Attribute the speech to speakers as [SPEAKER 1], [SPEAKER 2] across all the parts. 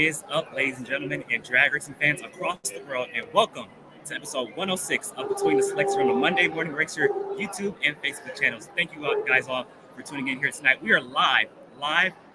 [SPEAKER 1] is up, ladies and gentlemen, and drag racing fans across the world, and welcome to episode 106 of Between the Selects from the Monday Morning Racer YouTube and Facebook channels. Thank you guys all for tuning in here tonight. We are live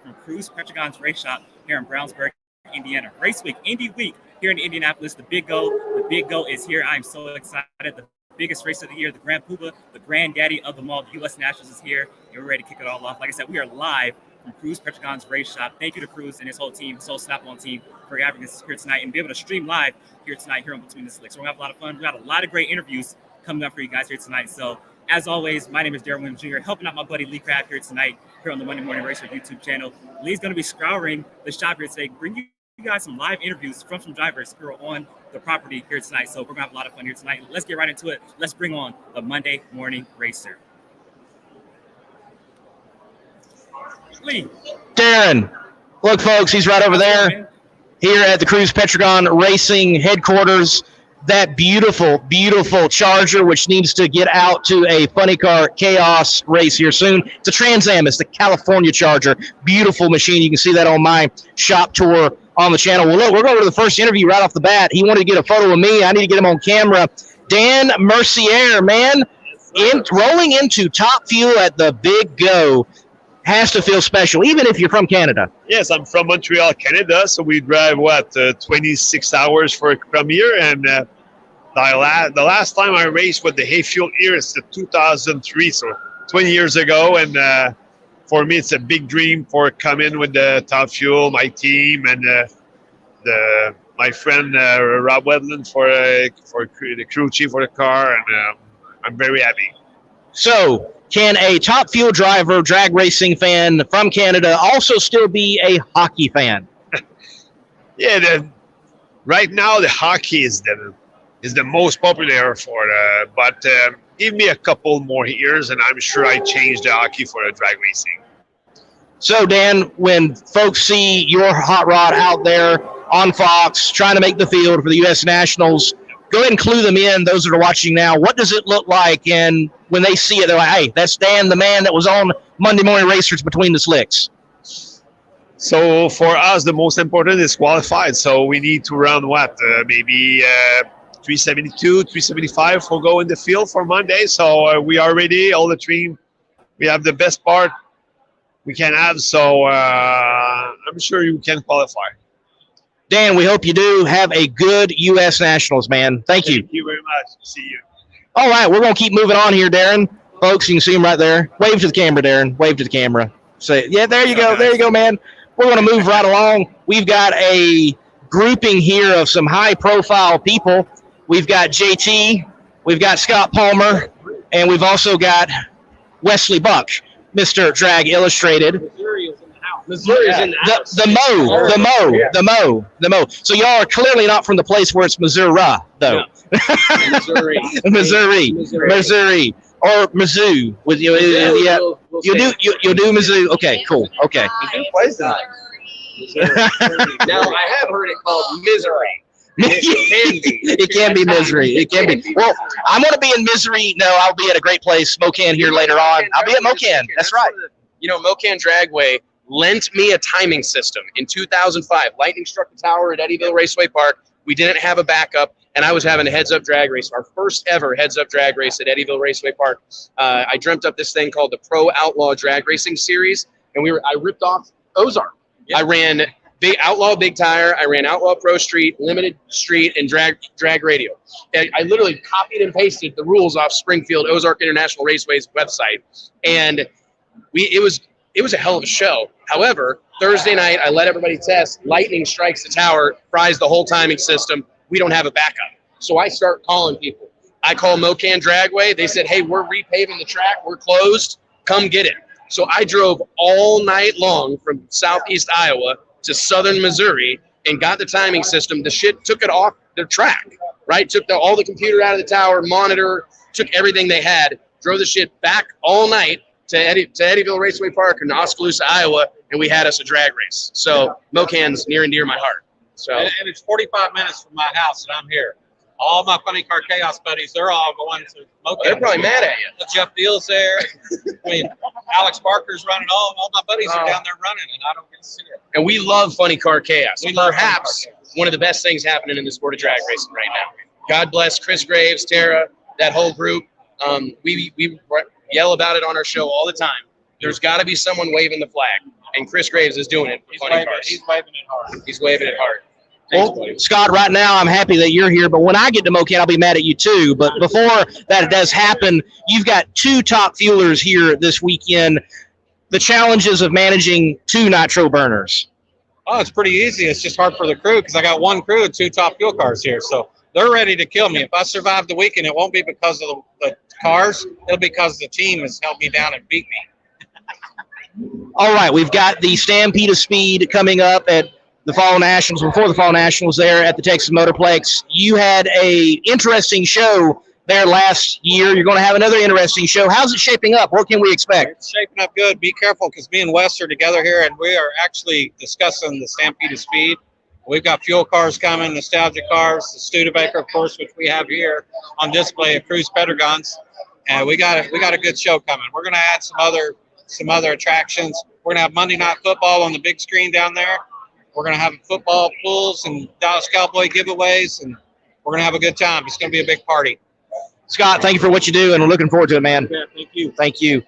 [SPEAKER 1] from Cruz Pedregon's race shop here in Brownsburg, Indiana. Race week, Indy week here in Indianapolis. The Big Go is here. I'm so excited. The biggest race of the year, the Grand Poobah, the granddaddy of them all, the U.S. Nationals is here, and we're ready to kick it all off. Like I said, we are live from Cruz Pedregon's race shop. Thank you to Cruz and his whole team, his whole Snap-on team, for having us here tonight and be able to stream live here tonight here on Between the Selects. So we're going to have a lot of fun. We got a lot of great interviews coming up for you guys here tonight. So as always, my name is Darren Williams Jr., helping out my buddy Lee Craft here tonight here on the Monday Morning Racer YouTube channel. Lee's going to be scouring the shop here today, bring you guys some live interviews from some drivers who are on the property here tonight. So we're going to have a lot of fun here tonight. Let's get right into it. Let's bring on the Monday Morning Racer. Lee.
[SPEAKER 2] Darren, look, folks, he's right over there here at the Cruz Pedregon Racing headquarters. That beautiful, beautiful Charger, which needs to get out to a funny car chaos race here soon. It's a Trans Am. It's the California Charger. Beautiful machine. You can see that on my shop tour on the channel. Well, look, we're going to the first interview right off the bat. He wanted to get a photo of me. I need to get him on camera. Danmercier, man, rolling into top fuel at the Big Go. Has to feel special, even if you're from Canada.
[SPEAKER 3] Yes, I'm from Montreal, Canada, so we drive, 26 hours from here, and the last time I raced with the hay fuel here is 2003, so 20 years ago, and for me it's a big dream for coming with the top fuel, my team, and my friend Rob Wedland for the crew chief for the car, and I'm very happy.
[SPEAKER 2] So, can a top fuel driver, drag racing fan from Canada also still be a hockey fan?
[SPEAKER 3] Yeah, right now the hockey is the most popular but give me a couple more years and I'm sure I change the hockey for the drag racing.
[SPEAKER 2] So Dan, when folks see your hot rod out there on Fox trying to make the field for the U.S. Nationals, go ahead and clue them in, those that are watching now. What does it look like? And when they see it, they're like, hey, that's Dan, the man that was on Monday Morning Racers Between the Slicks.
[SPEAKER 3] So for us, the most important is qualified. So we need to run maybe 372, 375 for go in the field for Monday. So we are ready, all the team. We have the best part we can have. So I'm sure you can qualify.
[SPEAKER 2] Dan, we hope you do have a good U.S. Nationals, man. Thank you.
[SPEAKER 3] Thank you very much. See you.
[SPEAKER 2] All right, we're going to keep moving on here, Darren. Folks, you can see him right there. Wave to the camera, Darren. Wave to the camera. Say, yeah, there you go. There you go, man. We're going to move right along. We've got a grouping here of some high-profile people. We've got JT, we've got Scott Palmer, and we've also got Wesley Buck, Mr. Drag Illustrated.
[SPEAKER 4] Missouri's in the house.
[SPEAKER 2] The Mo. So y'all are clearly not from the place where it's Missouri, though.
[SPEAKER 4] No. Missouri.
[SPEAKER 2] Or Mizzou. With you, yeah. You'll do Mizzou. Okay, cool. Okay.
[SPEAKER 4] Now I have heard it called misery.
[SPEAKER 2] It can be misery. It can be. Well, I'm going to be in misery. No, I'll be at a great place, Mocan, here later on. I'll be at Mocan. That's right.
[SPEAKER 4] Mocan Dragway lent me a timing system in 2005. Lightning struck the tower at Eddyville Raceway Park. We didn't have a backup, and I was having a heads-up drag race, our first ever heads-up drag race at Eddyville Raceway Park. I dreamt up this thing called the Pro Outlaw Drag Racing Series, and I ripped off Ozark. Yep. I ran Outlaw Big Tire, I ran Outlaw Pro Street, Limited Street, and Drag Radio. I literally copied and pasted the rules off Springfield Ozark International Raceway's website, and it was a hell of a show. However, Thursday night, I let everybody test. Lightning strikes the tower, fries the whole timing system. We don't have a backup. So I start calling people. I call Mocan Dragway. They said, hey, we're repaving the track. We're closed. Come get it. So I drove all night long from southeast Iowa to southern Missouri and got the timing system. The shit took it off the track, right? Took all the computer out of the tower, monitor, took everything they had, drove the shit back all night to Eddyville Raceway Park in Oskaloosa, Iowa, and we had us a drag race. So Mocan's near and dear my heart. So
[SPEAKER 5] and it's 45 minutes from my house, and I'm here. All my Funny Car Chaos buddies, they're all going to Mocam.
[SPEAKER 4] They're probably mad at you.
[SPEAKER 5] Jeff Deal's there. I mean, Alex Barker's running. All my buddies are down there running, and I don't get to see it.
[SPEAKER 4] And we love Funny Car Chaos.
[SPEAKER 5] We love
[SPEAKER 4] Perhaps one of the best things happening in the sport of drag racing right now. God bless Chris Graves, Tara, that whole group. We yell about it on our show all the time. There's got to be someone waving the flag, and Chris Graves is doing it for Funny Cars.
[SPEAKER 5] He's waving it hard.
[SPEAKER 4] He's waving it hard.
[SPEAKER 2] Well, Scott, right now I'm happy that you're here, but when I get to Mocan, I'll be mad at you too. But before that does happen, you've got 2 top fuelers here this weekend. The challenges of managing 2 nitro burners.
[SPEAKER 5] Oh, it's pretty easy. It's just hard for the crew because I got 1 crew and 2 top fuel cars here. So they're ready to kill me. If I survive the weekend, it won't be because of the cars. It'll be because the team has held me down and beat me.
[SPEAKER 2] All right, we've got the Stampede of Speed coming up at the Fall Nationals, before the Fall Nationals there at the Texas Motorplex. You had a interesting show there last year. You're going to have another interesting show. How's it shaping up? What can we expect?
[SPEAKER 5] It's shaping up good. Be careful because me and Wes are together here, and we are actually discussing the Stampede of Speed. We've got fuel cars coming, nostalgia cars, the Studebaker, of course, which we have here on display at Cruz Pedregons, and we got a good show coming. We're going to add some other attractions. We're going to have Monday Night Football on the big screen down there. We're going to have football pools and Dallas Cowboy giveaways, and we're going to have a good time. It's going to be a big party.
[SPEAKER 2] Scott, thank you for what you do, and we're looking forward to it, man.
[SPEAKER 5] Yeah, thank you.
[SPEAKER 2] Thank you.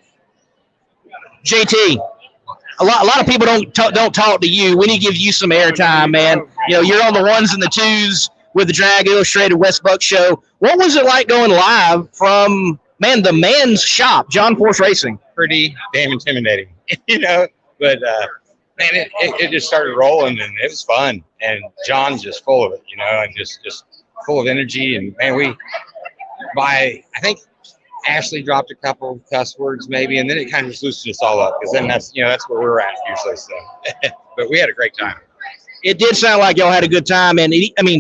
[SPEAKER 2] JT, a lot of people don't talk to you. We need to give you some airtime, man. You know, you're on the 1s and the 2s with the Drag Illustrated West Buck show. What was it like going live from, man, the man's shop, John Force Racing?
[SPEAKER 6] Pretty damn intimidating, you know, but man, it just started rolling and it was fun. And John's just full of it, you know, and just full of energy. And man, I think Ashley dropped a couple of cuss words maybe, and then it kind of just loosened us all up because then that's where we're at usually. So, but we had a great time.
[SPEAKER 2] It did sound like y'all had a good time, and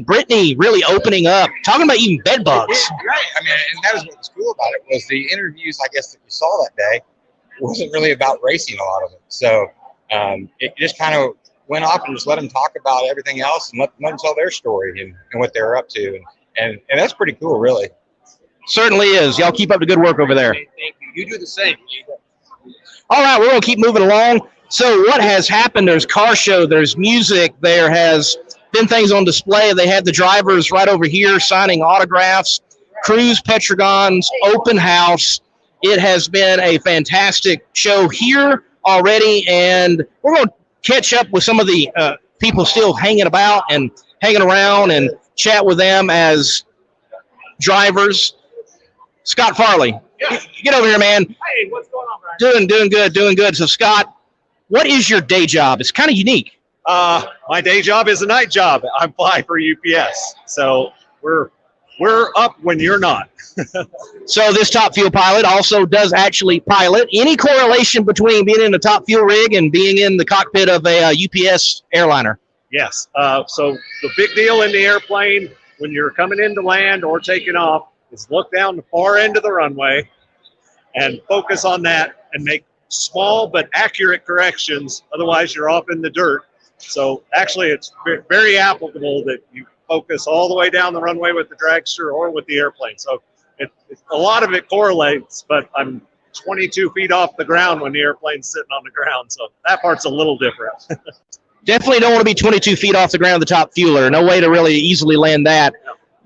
[SPEAKER 2] Brittany really opening up, talking about even bed bugs.
[SPEAKER 6] Right. I mean, and that was what was cool about it was the interviews, I guess, that you saw that day wasn't really about racing, a lot of it. So it just kind of went off and just let them talk about everything else and let them tell their story and what they're up to. And that's pretty cool, really.
[SPEAKER 2] Certainly is. Y'all keep up the good work over there.
[SPEAKER 4] Thank you. You do the same.
[SPEAKER 2] All right, we're going to keep moving along. So what has happened? There's car show, there's music, there has been things on display. They had the drivers right over here signing autographs. Cruz Pedregon's open house. It has been a fantastic show here already, and we're going to catch up with some of the people still hanging about and hanging around and chat with them as drivers. Scott Farley, get over here, man.
[SPEAKER 5] Hey, what's going on, Brian?
[SPEAKER 2] Doing good. So, Scott, what is your day job? It's kind of unique.
[SPEAKER 7] My day job is a night job. I fly for UPS, so we're up when you're not.
[SPEAKER 2] So this Top Fuel pilot also does actually pilot. Any correlation between being in a Top Fuel rig and being in the cockpit of a UPS airliner?
[SPEAKER 7] Yes. So the big deal in the airplane when you're coming into land or taking off is look down the far end of the runway and focus on that and make small but accurate corrections. Otherwise, you're off in the dirt. So actually, it's very applicable that you focus all the way down the runway with the dragster or with the airplane. So a lot of it correlates, but I'm 22 feet off the ground when the airplane's sitting on the ground. So that part's a little different.
[SPEAKER 2] Definitely don't want to be 22 feet off the ground, the top fueler. No way to really easily land that.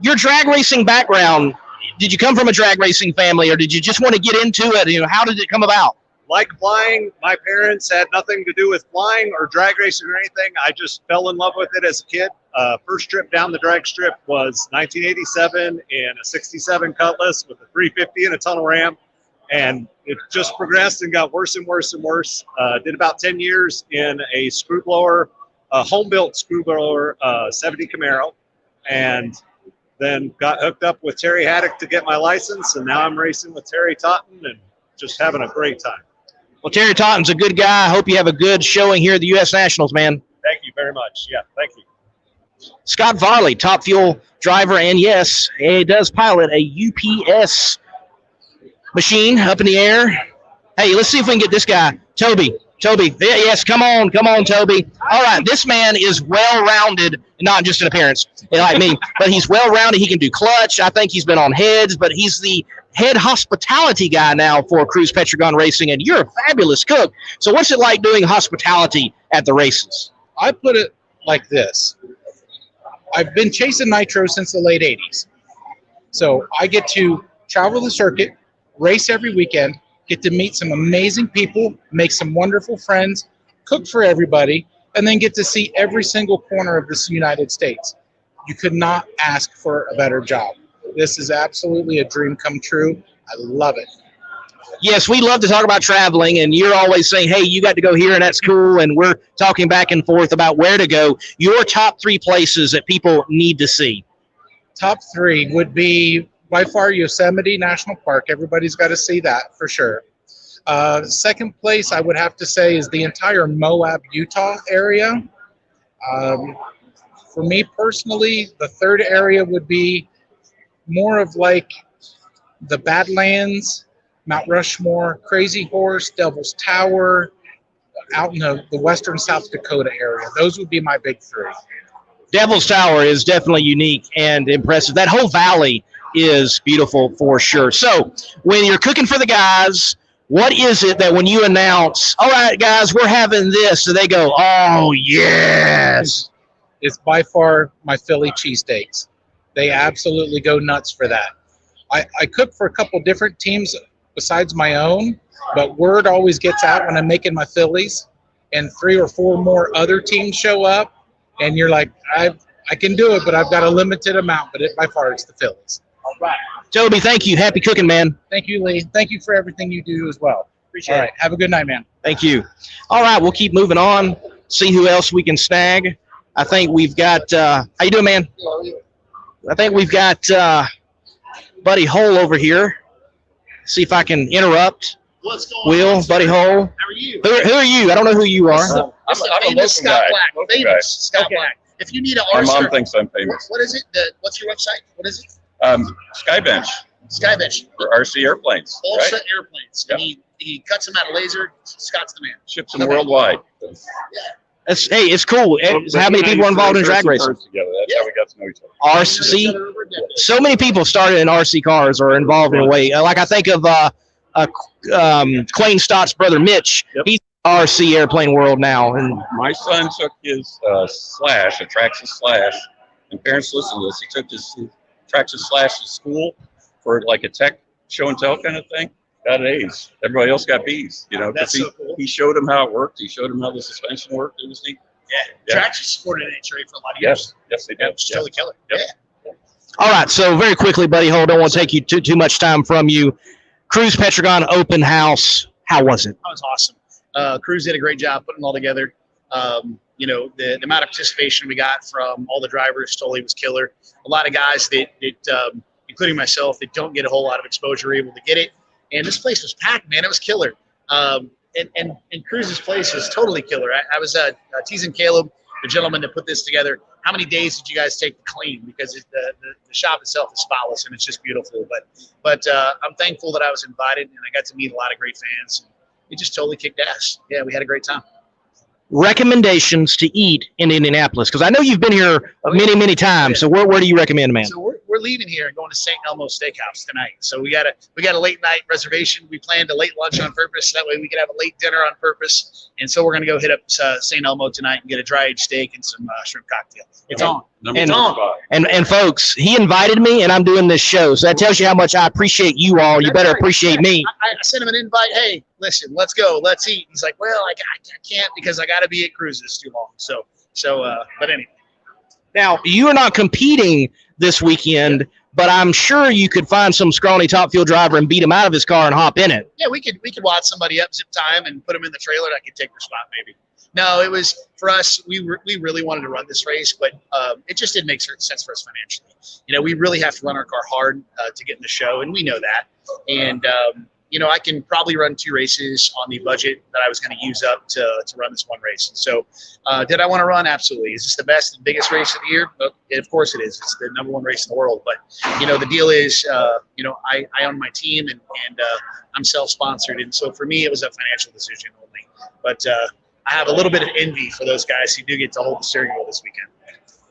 [SPEAKER 2] Your drag racing background, did you come from a drag racing family, or did you just want to get into it? How did it come about?
[SPEAKER 7] Like flying, my parents had nothing to do with flying or drag racing or anything. I just fell in love with it as a kid. First trip down the drag strip was 1987 in a 67 Cutlass with a 350 and a tunnel ram. And it just progressed and got worse and worse and worse. Did about 10 years in a screw blower, a home-built screw blower, 70 Camaro. And then got hooked up with Terry Haddock to get my license. And now I'm racing with Terry Totten and just having a great time.
[SPEAKER 2] Well, Terry Totten's a good guy. I hope you have a good showing here at the U.S. Nationals, man.
[SPEAKER 7] Thank you very much. Yeah, thank you.
[SPEAKER 2] Scott Varley, Top Fuel driver, and yes, he does pilot a UPS machine up in the air. Hey, let's see if we can get this guy, Toby. Yes, come on, Toby. All right, this man is well-rounded, not just in appearance, like me, but he's well-rounded. He can do clutch. I think he's been on heads, but he's the head hospitality guy now for Cruz Pedregon Racing, and you're a fabulous cook. So what's it like doing hospitality at the races?
[SPEAKER 8] I put it like this. I've been chasing nitro since the late 80s. So I get to travel the circuit, race every weekend, get to meet some amazing people, make some wonderful friends, cook for everybody, and then get to see every single corner of this United States. You could not ask for a better job. This is absolutely a dream come true. I love it.
[SPEAKER 2] Yes, we love to talk about traveling, and you're always saying, hey, you got to go here, and that's cool, and we're talking back and forth about where to go. Your top 3 places that people need to see.
[SPEAKER 8] Top 3 would be by far Yosemite National Park. Everybody's got to see that for sure. Second place I would have to say is the entire Moab, Utah area. For me personally, the third area would be more of like the Badlands, Mount Rushmore, Crazy Horse, Devil's Tower, out in the western South Dakota area. Those would be my big 3.
[SPEAKER 2] Devil's Tower is definitely unique and impressive. That whole valley is beautiful for sure. So when you're cooking for the guys, what is it that when you announce, all right, guys, we're having this, so they go, oh, yes?
[SPEAKER 8] It's by far my Philly cheesesteaks. They absolutely go nuts for that. I cook for a couple different teams besides my own, but word always gets out when I'm making my Phillies, and 3 or 4 more other teams show up, and you're like, I can do it, but I've got a limited amount, but by far it's the Phillies.
[SPEAKER 2] All right. Toby, thank you. Happy cooking, man.
[SPEAKER 8] Thank you, Lee. Thank you for everything you do as well. Appreciate it. All right. Have a good night, man.
[SPEAKER 2] Thank you. All right, we'll keep moving on, see who else we can snag. I think we've got how you doing, man? I think we've got Buddy Hole over here. See if I can interrupt.
[SPEAKER 9] What's going
[SPEAKER 2] Will,
[SPEAKER 9] on?
[SPEAKER 2] Buddy Hole.
[SPEAKER 9] How are you?
[SPEAKER 2] Who are you? I don't know who you are.
[SPEAKER 9] I'm a famous Scott Black. Famous Scott Black. If you need an
[SPEAKER 10] My
[SPEAKER 9] RC,
[SPEAKER 10] mom thinks I'm famous.
[SPEAKER 9] what is it? What's your website? What is it?
[SPEAKER 10] Skybench
[SPEAKER 9] Skybench.
[SPEAKER 10] for RC airplanes,
[SPEAKER 9] All
[SPEAKER 10] right?
[SPEAKER 9] set airplanes.
[SPEAKER 10] Yep.
[SPEAKER 9] And he cuts them out of laser. Scott's the man.
[SPEAKER 10] Ships them worldwide.
[SPEAKER 2] Hey, it's cool. How many people are involved in drag racing?
[SPEAKER 10] Together. That's how we got to know each other.
[SPEAKER 2] RC. So many people started in RC cars or involved in a way. Like I think of Quayne Stott's brother Mitch.
[SPEAKER 10] Yep.
[SPEAKER 2] He's in RC airplane world now, and
[SPEAKER 10] My son took his Slash, a Traxxas Slash, and parents listen to this. He took his Traxxas Slash to school for like a tech show and tell kind of thing. Got A's. Everybody else got B's. You know,
[SPEAKER 9] That's
[SPEAKER 10] he,
[SPEAKER 9] so cool.
[SPEAKER 10] he showed him how it worked. He showed him how the suspension worked. It was neat.
[SPEAKER 9] Yeah. Traction supported NHRA for a lot of years.
[SPEAKER 10] Yes, they
[SPEAKER 9] Yeah,
[SPEAKER 10] did.
[SPEAKER 9] it's totally killer.
[SPEAKER 10] Yep.
[SPEAKER 9] Yeah.
[SPEAKER 2] all right. So very quickly, Buddy Hole, don't want to take you too much time from you. Cruz Pedregon open house. How was it?
[SPEAKER 9] That was awesome. Cruz did a great job putting it all together. You know, the amount of participation we got from all the drivers totally was killer. A lot of guys that including myself, that don't get a whole lot of exposure were able to get it. And this place was packed, man. It was killer. And Cruz's place was totally killer. I was teasing Caleb, the gentleman that put this together. How many days did you guys take to clean? Because the shop itself is spotless and it's just beautiful. But I'm thankful that I was invited and I got to meet a lot of great fans. It just totally kicked ass. Yeah, we had a great time.
[SPEAKER 2] Recommendations to eat in Indianapolis, because I know you've been here many times. So where do you recommend, man?
[SPEAKER 9] So we're leaving here and going to St. Elmo Steakhouse tonight. So we got a late night reservation. We planned a late lunch on purpose. That way we can have a late dinner on purpose. And so we're going to go hit up St. Elmo tonight and get a dry aged steak and some shrimp cocktail. It's on.
[SPEAKER 2] And, and folks, he invited me, and I'm doing this show. So that tells you how much I appreciate you all. You better appreciate me.
[SPEAKER 9] I sent him an invite. Hey, listen, let's go. Let's eat. He's like, well, I can't because I got to be at Cruz's too long. So, but anyway.
[SPEAKER 2] Now, you are not competing this weekend, but I'm sure you could find some scrawny top fuel driver and beat him out of his car and hop in it.
[SPEAKER 9] Yeah, we could watch somebody up, zip time, and put him in the trailer. And I could take their spot, maybe. No, it was for us. We really wanted to run this race, but it just didn't make sense for us financially. You know, we really have to run our car hard to get in the show, and we know that. And you know, I can probably run 2 races on the budget that I was going to use up to run this one race. And so, did I want to run? Absolutely. Is this the best and biggest race of the year? Well, of course it is. It's the #1 race in the world. But you know, the deal is, you know, I own my team and I'm self-sponsored, and so for me, it was a financial decision only. But I have a little bit of envy for those guys who do get to hold the steering wheel this weekend.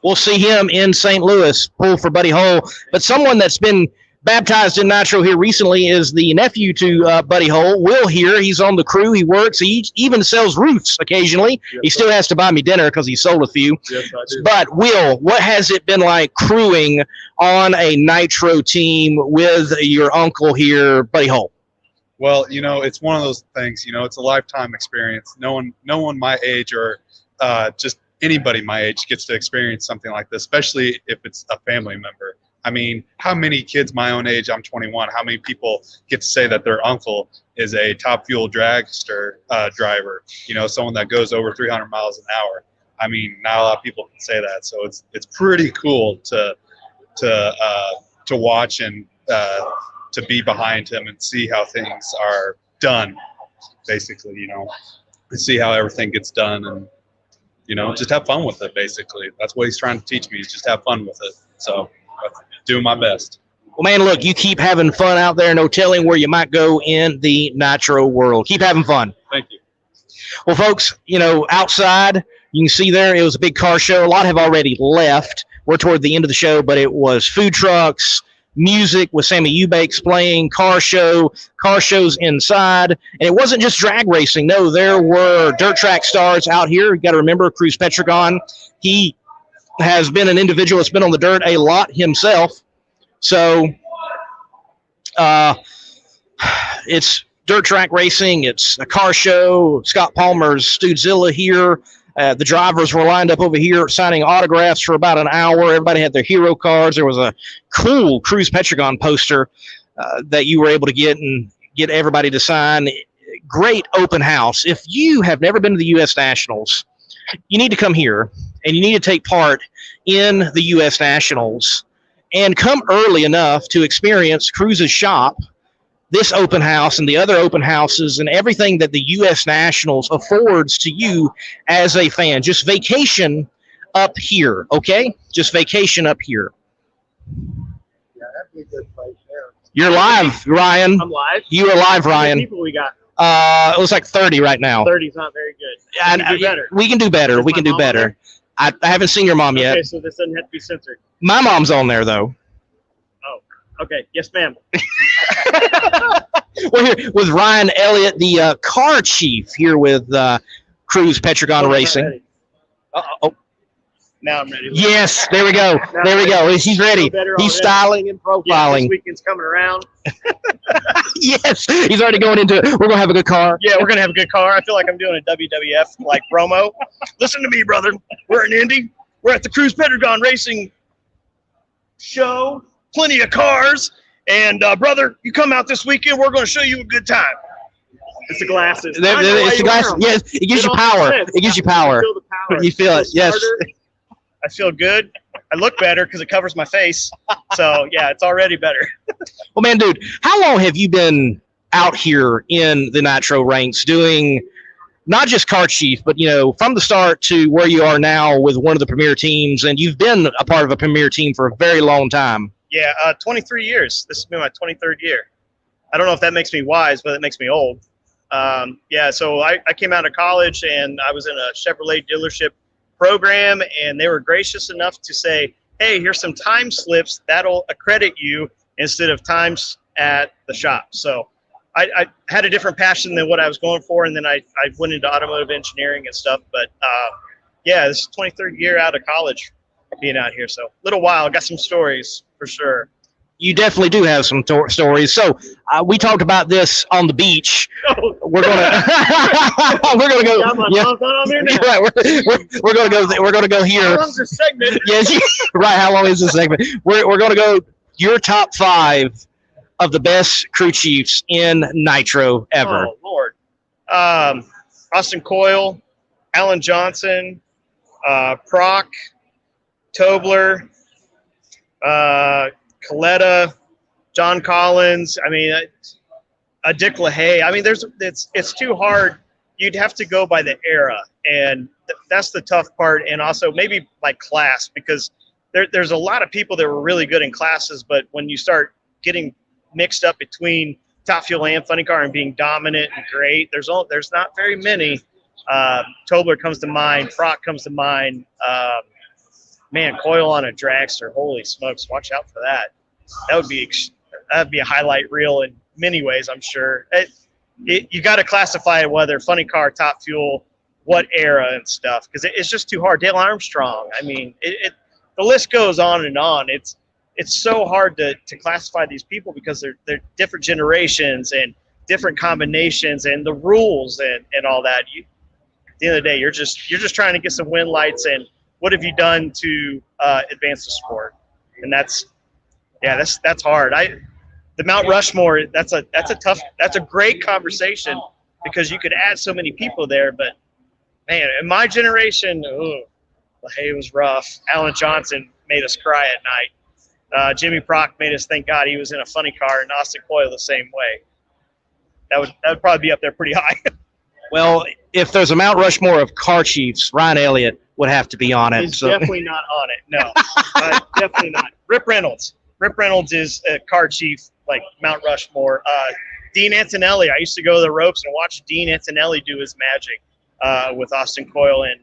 [SPEAKER 2] We'll see him in St. Louis, pull for Buddy Hull. But someone that's been baptized in nitro here recently is the nephew to Buddy Hull, Will here. He's on the crew. He works. He even sells roofs occasionally.
[SPEAKER 11] Yes,
[SPEAKER 2] he still has to buy me dinner because he sold a few.
[SPEAKER 11] Yes, I do.
[SPEAKER 2] But, Will, what has it been like crewing on a nitro team with your uncle here, Buddy Hull?
[SPEAKER 11] Well, it's one of those things, it's a lifetime experience. No one my age or just anybody my age gets to experience something like this, especially if it's a family member. I mean, how many kids my own age, I'm 21, how many people get to say that their uncle is a Top Fuel dragster driver, someone that goes over 300 miles an hour. I mean, not a lot of people can say that. So it's pretty cool to watch and to be behind him and see how things are done, basically, and see how everything gets done and, just have fun with it, basically. That's what he's trying to teach me, is just have fun with it. So doing my best.
[SPEAKER 2] Well, man, look, you keep having fun out there. No telling where you might go in the nitro world. Keep having fun.
[SPEAKER 11] Thank you.
[SPEAKER 2] Well, folks, outside, you can see there, it was a big car show. A lot have already left. We're toward the end of the show, but it was food trucks, music with Sammy Eubanks playing, car shows inside. And it wasn't just drag racing. No, there were dirt track stars out here. You got to remember Cruz Pedregon. He has been an individual that's been on the dirt a lot himself. So it's dirt track racing. It's a car show. Scott Palmer's Studezilla here. The drivers were lined up over here signing autographs for about an hour. Everybody had their hero cards. There was a cool Cruz Pedregon poster that you were able to get everybody to sign. Great open house. If you have never been to the U.S. Nationals, you need to come here, and you need to take part in the U.S. Nationals and come early enough to experience Cruz's shop, this open house and the other open houses and everything that the U.S. Nationals affords to you as a fan. Just vacation up here, okay? Just vacation up here.
[SPEAKER 12] Yeah, that'd be a good place there.
[SPEAKER 2] You're live, Ryan.
[SPEAKER 12] I'm live.
[SPEAKER 2] You are live,
[SPEAKER 12] How
[SPEAKER 2] Ryan.
[SPEAKER 12] many people we got?
[SPEAKER 2] It looks like 30 right now.
[SPEAKER 12] 30's not very good. We can do better.
[SPEAKER 2] We can do better.
[SPEAKER 12] Is
[SPEAKER 2] We
[SPEAKER 12] my
[SPEAKER 2] can do
[SPEAKER 12] mom
[SPEAKER 2] better. I haven't seen your mom yet.
[SPEAKER 12] Okay, so this doesn't have to be censored.
[SPEAKER 2] My mom's on there, though.
[SPEAKER 12] Okay, yes, ma'am.
[SPEAKER 2] We're here with Ryan Elliott, the car chief here with Cruz Pedregon Racing. Uh-oh.
[SPEAKER 12] Now I'm ready.
[SPEAKER 2] Yes, there we go. There we go. He's ready. He's styling and
[SPEAKER 12] Yeah,
[SPEAKER 2] profiling.
[SPEAKER 12] this weekend's coming around.
[SPEAKER 2] Yes, he's already going into it. We're going to have a good car.
[SPEAKER 12] Yeah, we're gonna have a good car. I feel like I'm doing a WWF like promo. Listen to me, brother. We're in Indy. We're at the Cruz Pedregon Racing show. Plenty of cars, and brother, you come out this weekend. We're going to show you a good time. It's the glasses.
[SPEAKER 2] It's the glasses. Yes, it gives you power. It gives you power.
[SPEAKER 12] Feel the power.
[SPEAKER 2] You feel it. Yes.
[SPEAKER 12] I feel good. I look better because it covers my face. So yeah, it's already better.
[SPEAKER 2] Well, man, dude, how long have you been out here in the nitro ranks doing not just car chief, but, from the start to where you are now with one of the premier teams, and you've been a part of a premier team for a very long time?
[SPEAKER 12] Yeah, 23 years. This has been my 23rd year. I don't know if that makes me wise, but it makes me old. So I came out of college, and I was in a Chevrolet dealership program, and they were gracious enough to say, hey, here's some time slips that'll accredit you instead of times at the shop. So I had a different passion than what I was going for, and then I went into automotive engineering and stuff. But this is 23rd year out of college being out here. So a little while. I got some stories for sure.
[SPEAKER 2] You definitely do have some stories. So we talked about this on the beach.
[SPEAKER 12] Oh.
[SPEAKER 2] We're gonna go. Yeah, right, we're gonna go. We're gonna go here.
[SPEAKER 12] How long's this segment?
[SPEAKER 2] Yes, right. How long is this segment? We're gonna go your top 5 of the best crew chiefs in nitro ever.
[SPEAKER 12] Oh Lord, Austin Coyle, Alan Johnson, Proc, Tobler, Coletta, John Collins. I mean, Dick LaHaye. I mean, it's too hard. You'd have to go by the era, and that's the tough part. And also maybe by class, because there's a lot of people that were really good in classes, but when you start getting mixed up between Top Fuel and Funny Car and being dominant and great, there's not very many Tobler comes to mind. Frock comes to mind. Man, Coyle on a dragster. Holy smokes! Watch out for that. That'd be a highlight reel in many ways, I'm sure. You got to classify whether funny car, top fuel, what era and stuff, because it's just too hard. Dale Armstrong. I mean, the list goes on and on. It's so hard to classify these people because they're different generations and different combinations and the rules and all that. At the end of the day, you're just trying to get some win lights and what have you done to advance the sport? And that's hard. The Mount Rushmore, that's a great conversation because you could add so many people there. But man, in my generation, it was rough. Alan Johnson made us cry at night. Jimmy Prock made us thank God he was in a funny car, and Austin Coyle the same way. That would probably be up there pretty high.
[SPEAKER 2] Well, if there's a Mount Rushmore of car chiefs, Ryan Elliott would have to be on it.
[SPEAKER 12] He's definitely not on it. No, definitely not. Rip Reynolds. Rip Reynolds is a car chief, like Mount Rushmore. Dean Antonelli. I used to go to the ropes and watch Dean Antonelli do his magic with Austin Coyle, and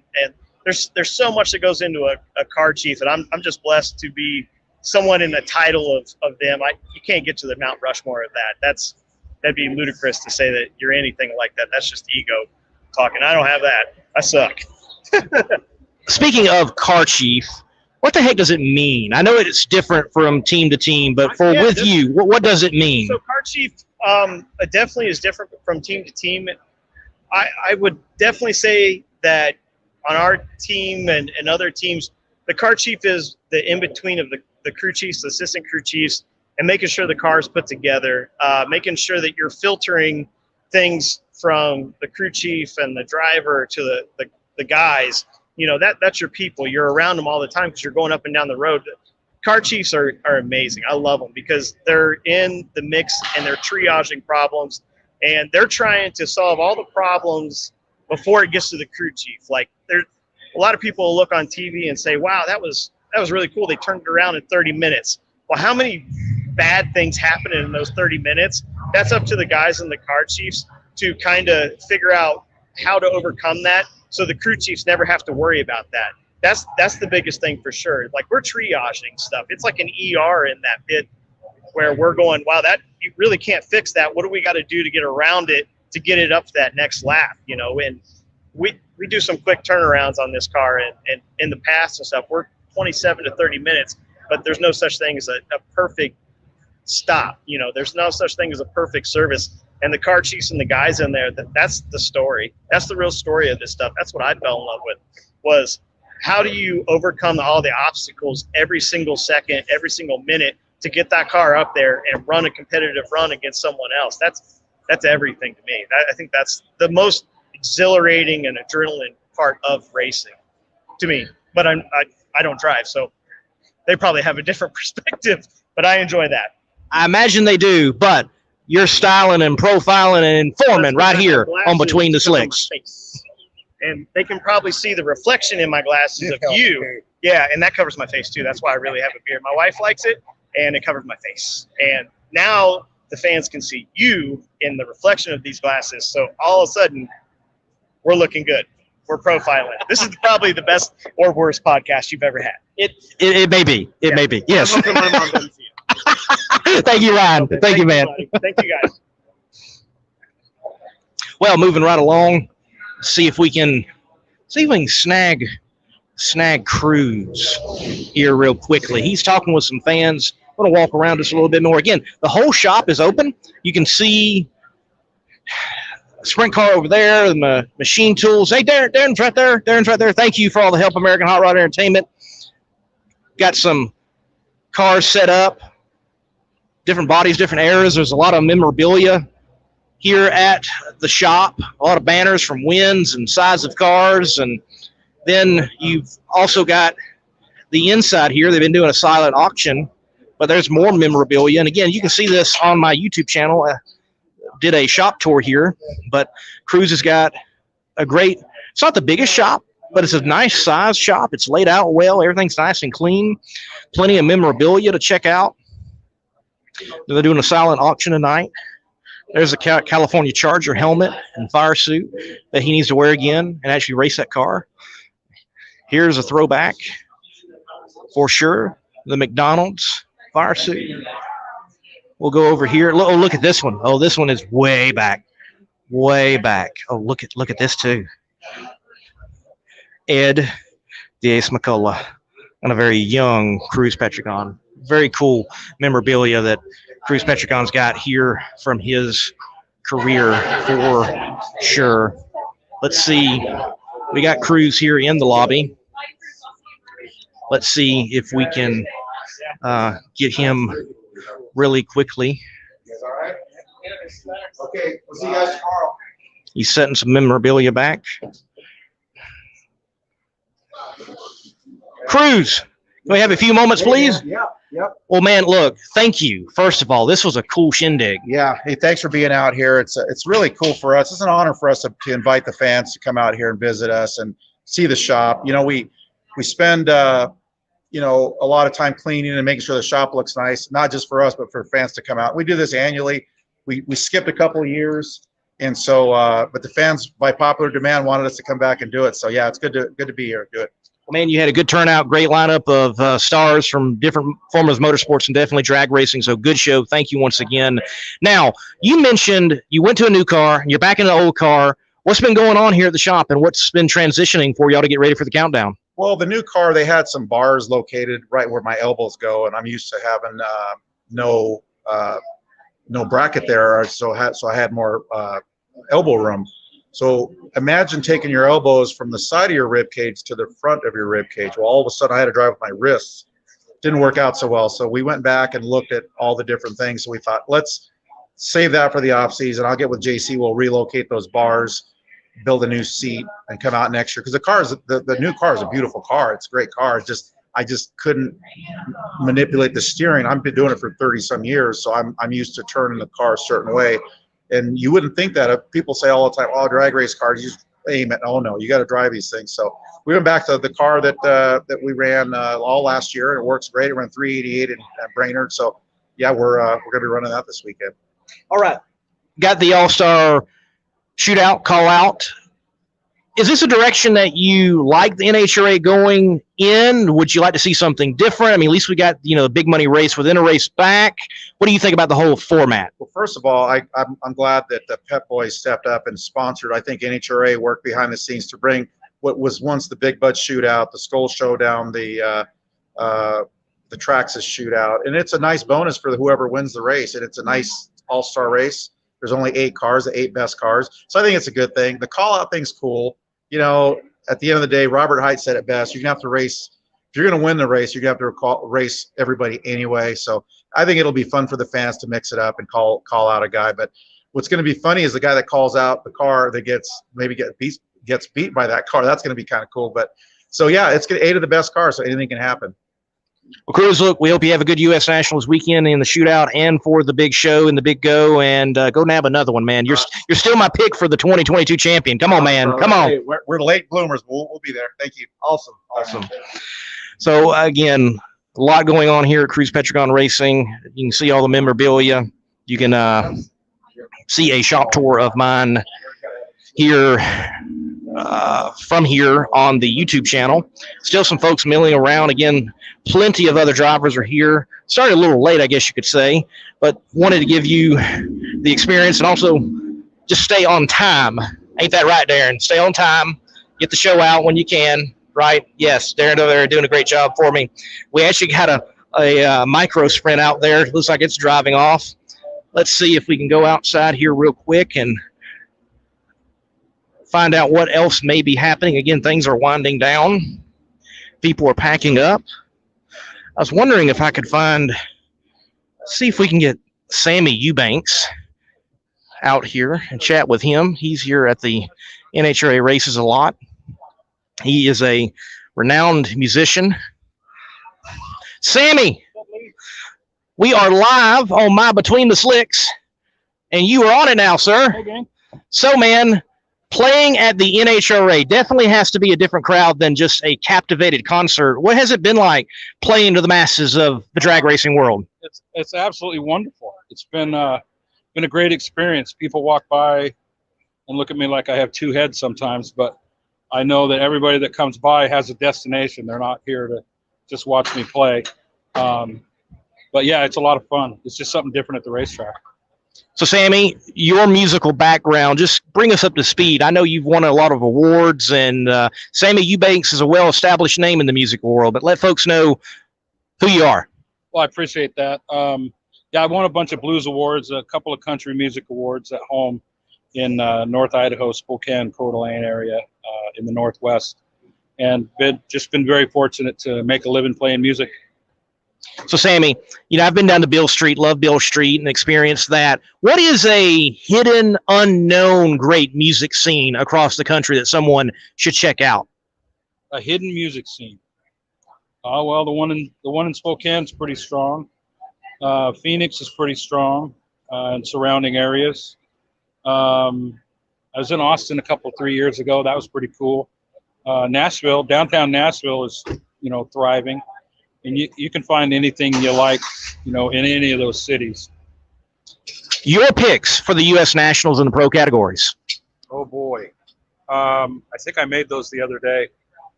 [SPEAKER 12] there's so much that goes into a car chief, and I'm just blessed to be someone in the title of them. You can't get to the Mount Rushmore of that. That'd be ludicrous to say that you're anything like that. That's just ego talking. I don't have that. I suck.
[SPEAKER 2] Speaking of car chief, what the heck does it mean? I know it's different from team to team, but with you, what does it mean?
[SPEAKER 12] So car chief definitely is different from team to team. I would definitely say that on our team and other teams, the car chief is the in-between of the crew chiefs, the assistant crew chiefs, and making sure the car is put together, making sure that you're filtering things from the crew chief and the driver to the guys. That's your people. You're around them all the time because you're going up and down the road. Car chiefs are amazing. I love them because they're in the mix and they're triaging problems, and they're trying to solve all the problems before it gets to the crew chief. Like, a lot of people look on TV and say, wow, that was really cool. They turned it around in 30 minutes. Well, how many bad things happen in those 30 minutes? That's up to the guys in the car chiefs to kind of figure out how to overcome that so the crew chiefs never have to worry about that. That's the biggest thing for sure. Like, we're triaging stuff. It's like an ER in that bit where we're going, wow, that you really can't fix that. What do we got to do to get around it to get it up to that next lap? And we do some quick turnarounds on this car, and in the past and stuff, we're 27 to 30 minutes, but there's no such thing as a perfect stop. There's no such thing as a perfect service. And the car chiefs and the guys in there, that's the story. That's the real story of this stuff. That's what I fell in love with, was how do you overcome all the obstacles every single second, every single minute to get that car up there and run a competitive run against someone else? That's everything to me. I think that's the most exhilarating and adrenaline part of racing to me. But I don't drive, so they probably have a different perspective, but I enjoy that.
[SPEAKER 2] I imagine they do, but you're styling and profiling and informing right here on Between the Slicks.
[SPEAKER 12] And they can probably see the reflection in my glasses of you. Yeah, and that covers my face too. That's why I really have a beard. My wife likes it, and it covers my face. And now the fans can see you in the reflection of these glasses. So all of a sudden, we're looking good. We're profiling. This is probably the best or worst podcast you've ever had.
[SPEAKER 2] It may be. It may be. Yes.
[SPEAKER 12] I'm hoping my mom doesn't see it.
[SPEAKER 2] Thank you, Ryan. Thank you, man.
[SPEAKER 12] Thank you, guys.
[SPEAKER 2] Well, moving right along, see if we can snag Cruz here real quickly. He's talking with some fans. I'm going to walk around just a little bit more. Again, the whole shop is open. You can see a sprint car over there and the machine tools. Hey, Darren's right there. Darren's right there. Thank you for all the help, American Hot Rod Entertainment. Got some cars set up, different bodies, different eras. There's a lot of memorabilia here at the shop, a lot of banners from wins and size of cars. And then you've also got the inside here. They've been doing a silent auction, but there's more memorabilia. And again, you can see this on my YouTube channel. I did a shop tour here, but Cruz has got a great, it's not the biggest shop, but it's a nice size shop. It's laid out well. Everything's nice and clean. Plenty of memorabilia to check out. They're doing a silent auction tonight. There's a California Charger helmet and fire suit that he needs to wear again and actually race that car. Here's a throwback for sure. The McDonald's fire suit. We'll go over here. Oh, look at this one. Oh, this one is way back. Way back. Oh, look at this too. Ed Diaz McCullough and a very young Cruz Pedregon. Very cool memorabilia that Cruz Pedregon's got here from his career for sure. Let's see. We got Cruz here in the lobby. Let's see if we can get him really quickly.
[SPEAKER 13] Okay, we'll see you guys tomorrow.
[SPEAKER 2] He's setting some memorabilia back. Cruz, can we have a few moments, please?
[SPEAKER 13] Yep.
[SPEAKER 2] Well, man, look, thank you. First of all, this was a cool shindig.
[SPEAKER 13] Yeah. Hey, thanks for being out here. It's really cool for us. It's an honor for us to invite the fans to come out here and visit us and see the shop. You know, we spend you know, a lot of time cleaning and making sure the shop looks nice, not just for us, but for fans to come out. We do this annually. We skipped a couple of years, and so but the fans, by popular demand, wanted us to come back and do it. So yeah, it's good to be here. Do it.
[SPEAKER 2] Well, man, you had a good turnout, great lineup of stars from different forms of motorsports and definitely drag racing. So good show. Thank you once again. Now, you mentioned you went to a new car, you're back in an old car. What's been going on here at the shop, and what's been transitioning for y'all to get ready for the countdown?
[SPEAKER 13] Well, the new car, they had some bars located right where my elbows go, and I'm used to having no bracket there, so I had more elbow room. So imagine taking your elbows from the side of your rib cage to the front of your rib cage. Well, all of a sudden I had to drive with my wrists. Didn't work out so well. So we went back and looked at all the different things. So we thought, let's save that for the off season. I'll get with JC. We'll relocate those bars, build a new seat, and come out next year. Because the new car is a beautiful car. It's a great car. I just couldn't manipulate the steering. I've been doing it for 30 some years, so I'm used to turning the car a certain way. And you wouldn't think that. People say all the time, "Oh, drag race cars, you just aim it." Oh no, you got to drive these things. So we went back to the car that we ran all last year, and it works great. It ran 388 in Brainerd. So yeah, we're going to be running that this weekend.
[SPEAKER 2] All right, got the All-Star Shootout call out. Is this a direction that you like the NHRA going in? Would you like to see something different? I mean, at least we got, the big money race within a race back. What do you think about the whole format?
[SPEAKER 13] Well, first of all, I'm glad that the Pep Boys stepped up and sponsored. I think NHRA worked behind the scenes to bring what was once the Big Bud Shootout, the Skull Showdown, the Traxxas Shootout. And it's a nice bonus for whoever wins the race. And it's a nice all-star race. There's only 8 cars, the 8 best cars. So I think it's a good thing. The call-out thing's cool. At the end of the day, Robert Height said it best. You're going to have to race. If you're going to win the race, you're going to have to race everybody anyway. So I think it'll be fun for the fans to mix it up and call out a guy. But what's going to be funny is the guy that calls out the car that gets beat by that car. That's going to be kind of cool. But so, yeah, it's 8 of the best cars, so anything can happen.
[SPEAKER 2] Well, Cruz, look, we hope you have a good U.S. Nationals weekend in the shootout and for the big show and the big go, and go nab another one, man. You're still my pick for the 2022 champion. Come on, man. Come on.
[SPEAKER 13] Hey, we're late bloomers. We'll be there. Thank you. Awesome.
[SPEAKER 2] So, again, a lot going on here at Cruz Pedregon Racing. You can see all the memorabilia. You can see a shop tour of mine here from here on the YouTube channel. Still some folks milling around. Again, plenty of other drivers are here. Started a little late, I guess you could say, but wanted to give you the experience and also just stay on time. Ain't that right, Darren? Stay on time. Get the show out when you can, right? Yes, Darren over there doing a great job for me. We actually had a micro sprint out there. It looks like it's driving off. Let's see if we can go outside here real quick and find out what else may be happening. Again, things are winding down. People are packing up. I was wondering if I could see if we can get Sammy Eubanks out here and chat with him. He's here at the NHRA races a lot. He is a renowned musician. Sammy, we are live on my Between the Slicks, and you are on it now, sir.
[SPEAKER 14] Okay.
[SPEAKER 2] So, man, playing at the NHRA definitely has to be a different crowd than just a captivated concert. What has it been like playing to the masses of the drag racing world?
[SPEAKER 14] It's absolutely wonderful. It's been been a great experience. People walk by and look at me like I have two heads sometimes, but I know that everybody that comes by has a destination. They're not here to just watch me play. But yeah, it's a lot of fun. It's just something different at the racetrack.
[SPEAKER 2] So, Sammy, your musical background, just bring us up to speed. I know you've won a lot of awards, and Sammy Eubanks is a well-established name in the musical world, but let folks know who you are.
[SPEAKER 14] Well, I appreciate that. Yeah, I won a bunch of blues awards, a couple of country music awards at home in North Idaho, Spokane, Coeur d'Alene area in the Northwest, and been very fortunate to make a living playing music.
[SPEAKER 2] So, Sammy, I've been down to Beale Street, love Beale Street, and experienced that. What is a hidden, unknown, great music scene across the country that someone should check out?
[SPEAKER 14] A hidden music scene. Well, the one in Spokane is pretty strong. Phoenix is pretty strong, and surrounding areas. I was in Austin 3 years ago. That was pretty cool. Nashville, downtown Nashville is, thriving. And you can find anything you like, in any of those cities.
[SPEAKER 2] Your picks for the U.S. Nationals in the pro categories.
[SPEAKER 14] Oh, boy. I think I made those the other day.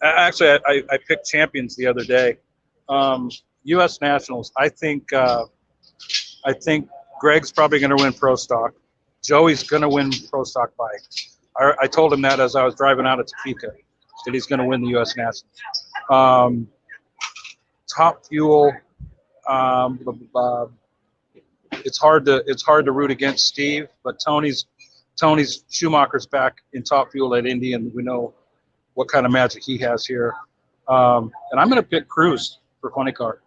[SPEAKER 14] Actually, I picked champions the other day. U.S. Nationals, I think Greg's probably going to win Pro Stock. Joey's going to win Pro Stock Bike. I told him that as I was driving out of Topeka, that he's going to win the U.S. Nationals. Top Fuel, it's hard to root against Steve, but Tony's Schumacher's back in Top Fuel at Indy, and we know what kind of magic he has here. And I'm going to pick Cruz for Funny Car.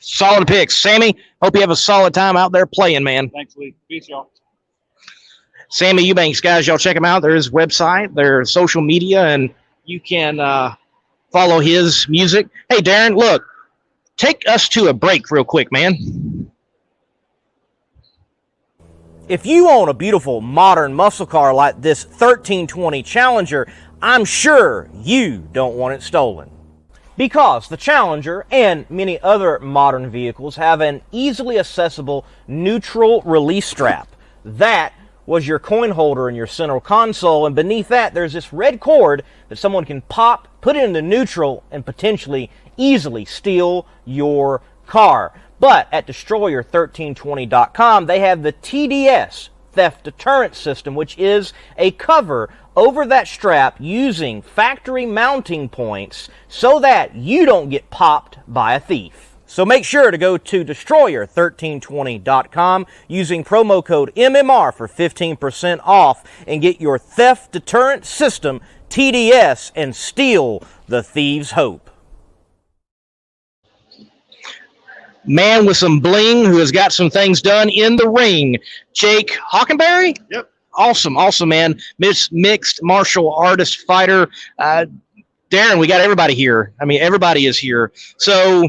[SPEAKER 2] Solid picks. Sammy, hope you have a solid time out there playing, man.
[SPEAKER 14] Thanks, Lee. Peace, y'all.
[SPEAKER 2] Sammy Eubanks, guys, y'all check him out. There's his website, their social media, and you can follow his music. Hey, Darren, look, take us to a break real quick, man.
[SPEAKER 15] If you own a beautiful modern muscle car like this 1320 Challenger, I'm sure you don't want it stolen. Because the Challenger and many other modern vehicles have an easily accessible neutral release strap. That was your coin holder in your center console, and beneath that there's this red cord that someone can pop, put it into neutral, and potentially easily steal your car. But at Destroyer1320.com, they have the TDS, Theft Deterrent System, which is a cover over that strap using factory mounting points so that you don't get popped by a thief. So make sure to go to Destroyer1320.com using promo code MMR for 15% off and get your Theft Deterrent System, TDS, and steal the thieves' hope.
[SPEAKER 2] Man with some bling who has got some things done in the ring. Jake Huckenberry?
[SPEAKER 7] Yep.
[SPEAKER 2] Awesome, man. Mixed martial artist fighter. Darren, we got everybody here. I mean, everybody is here. So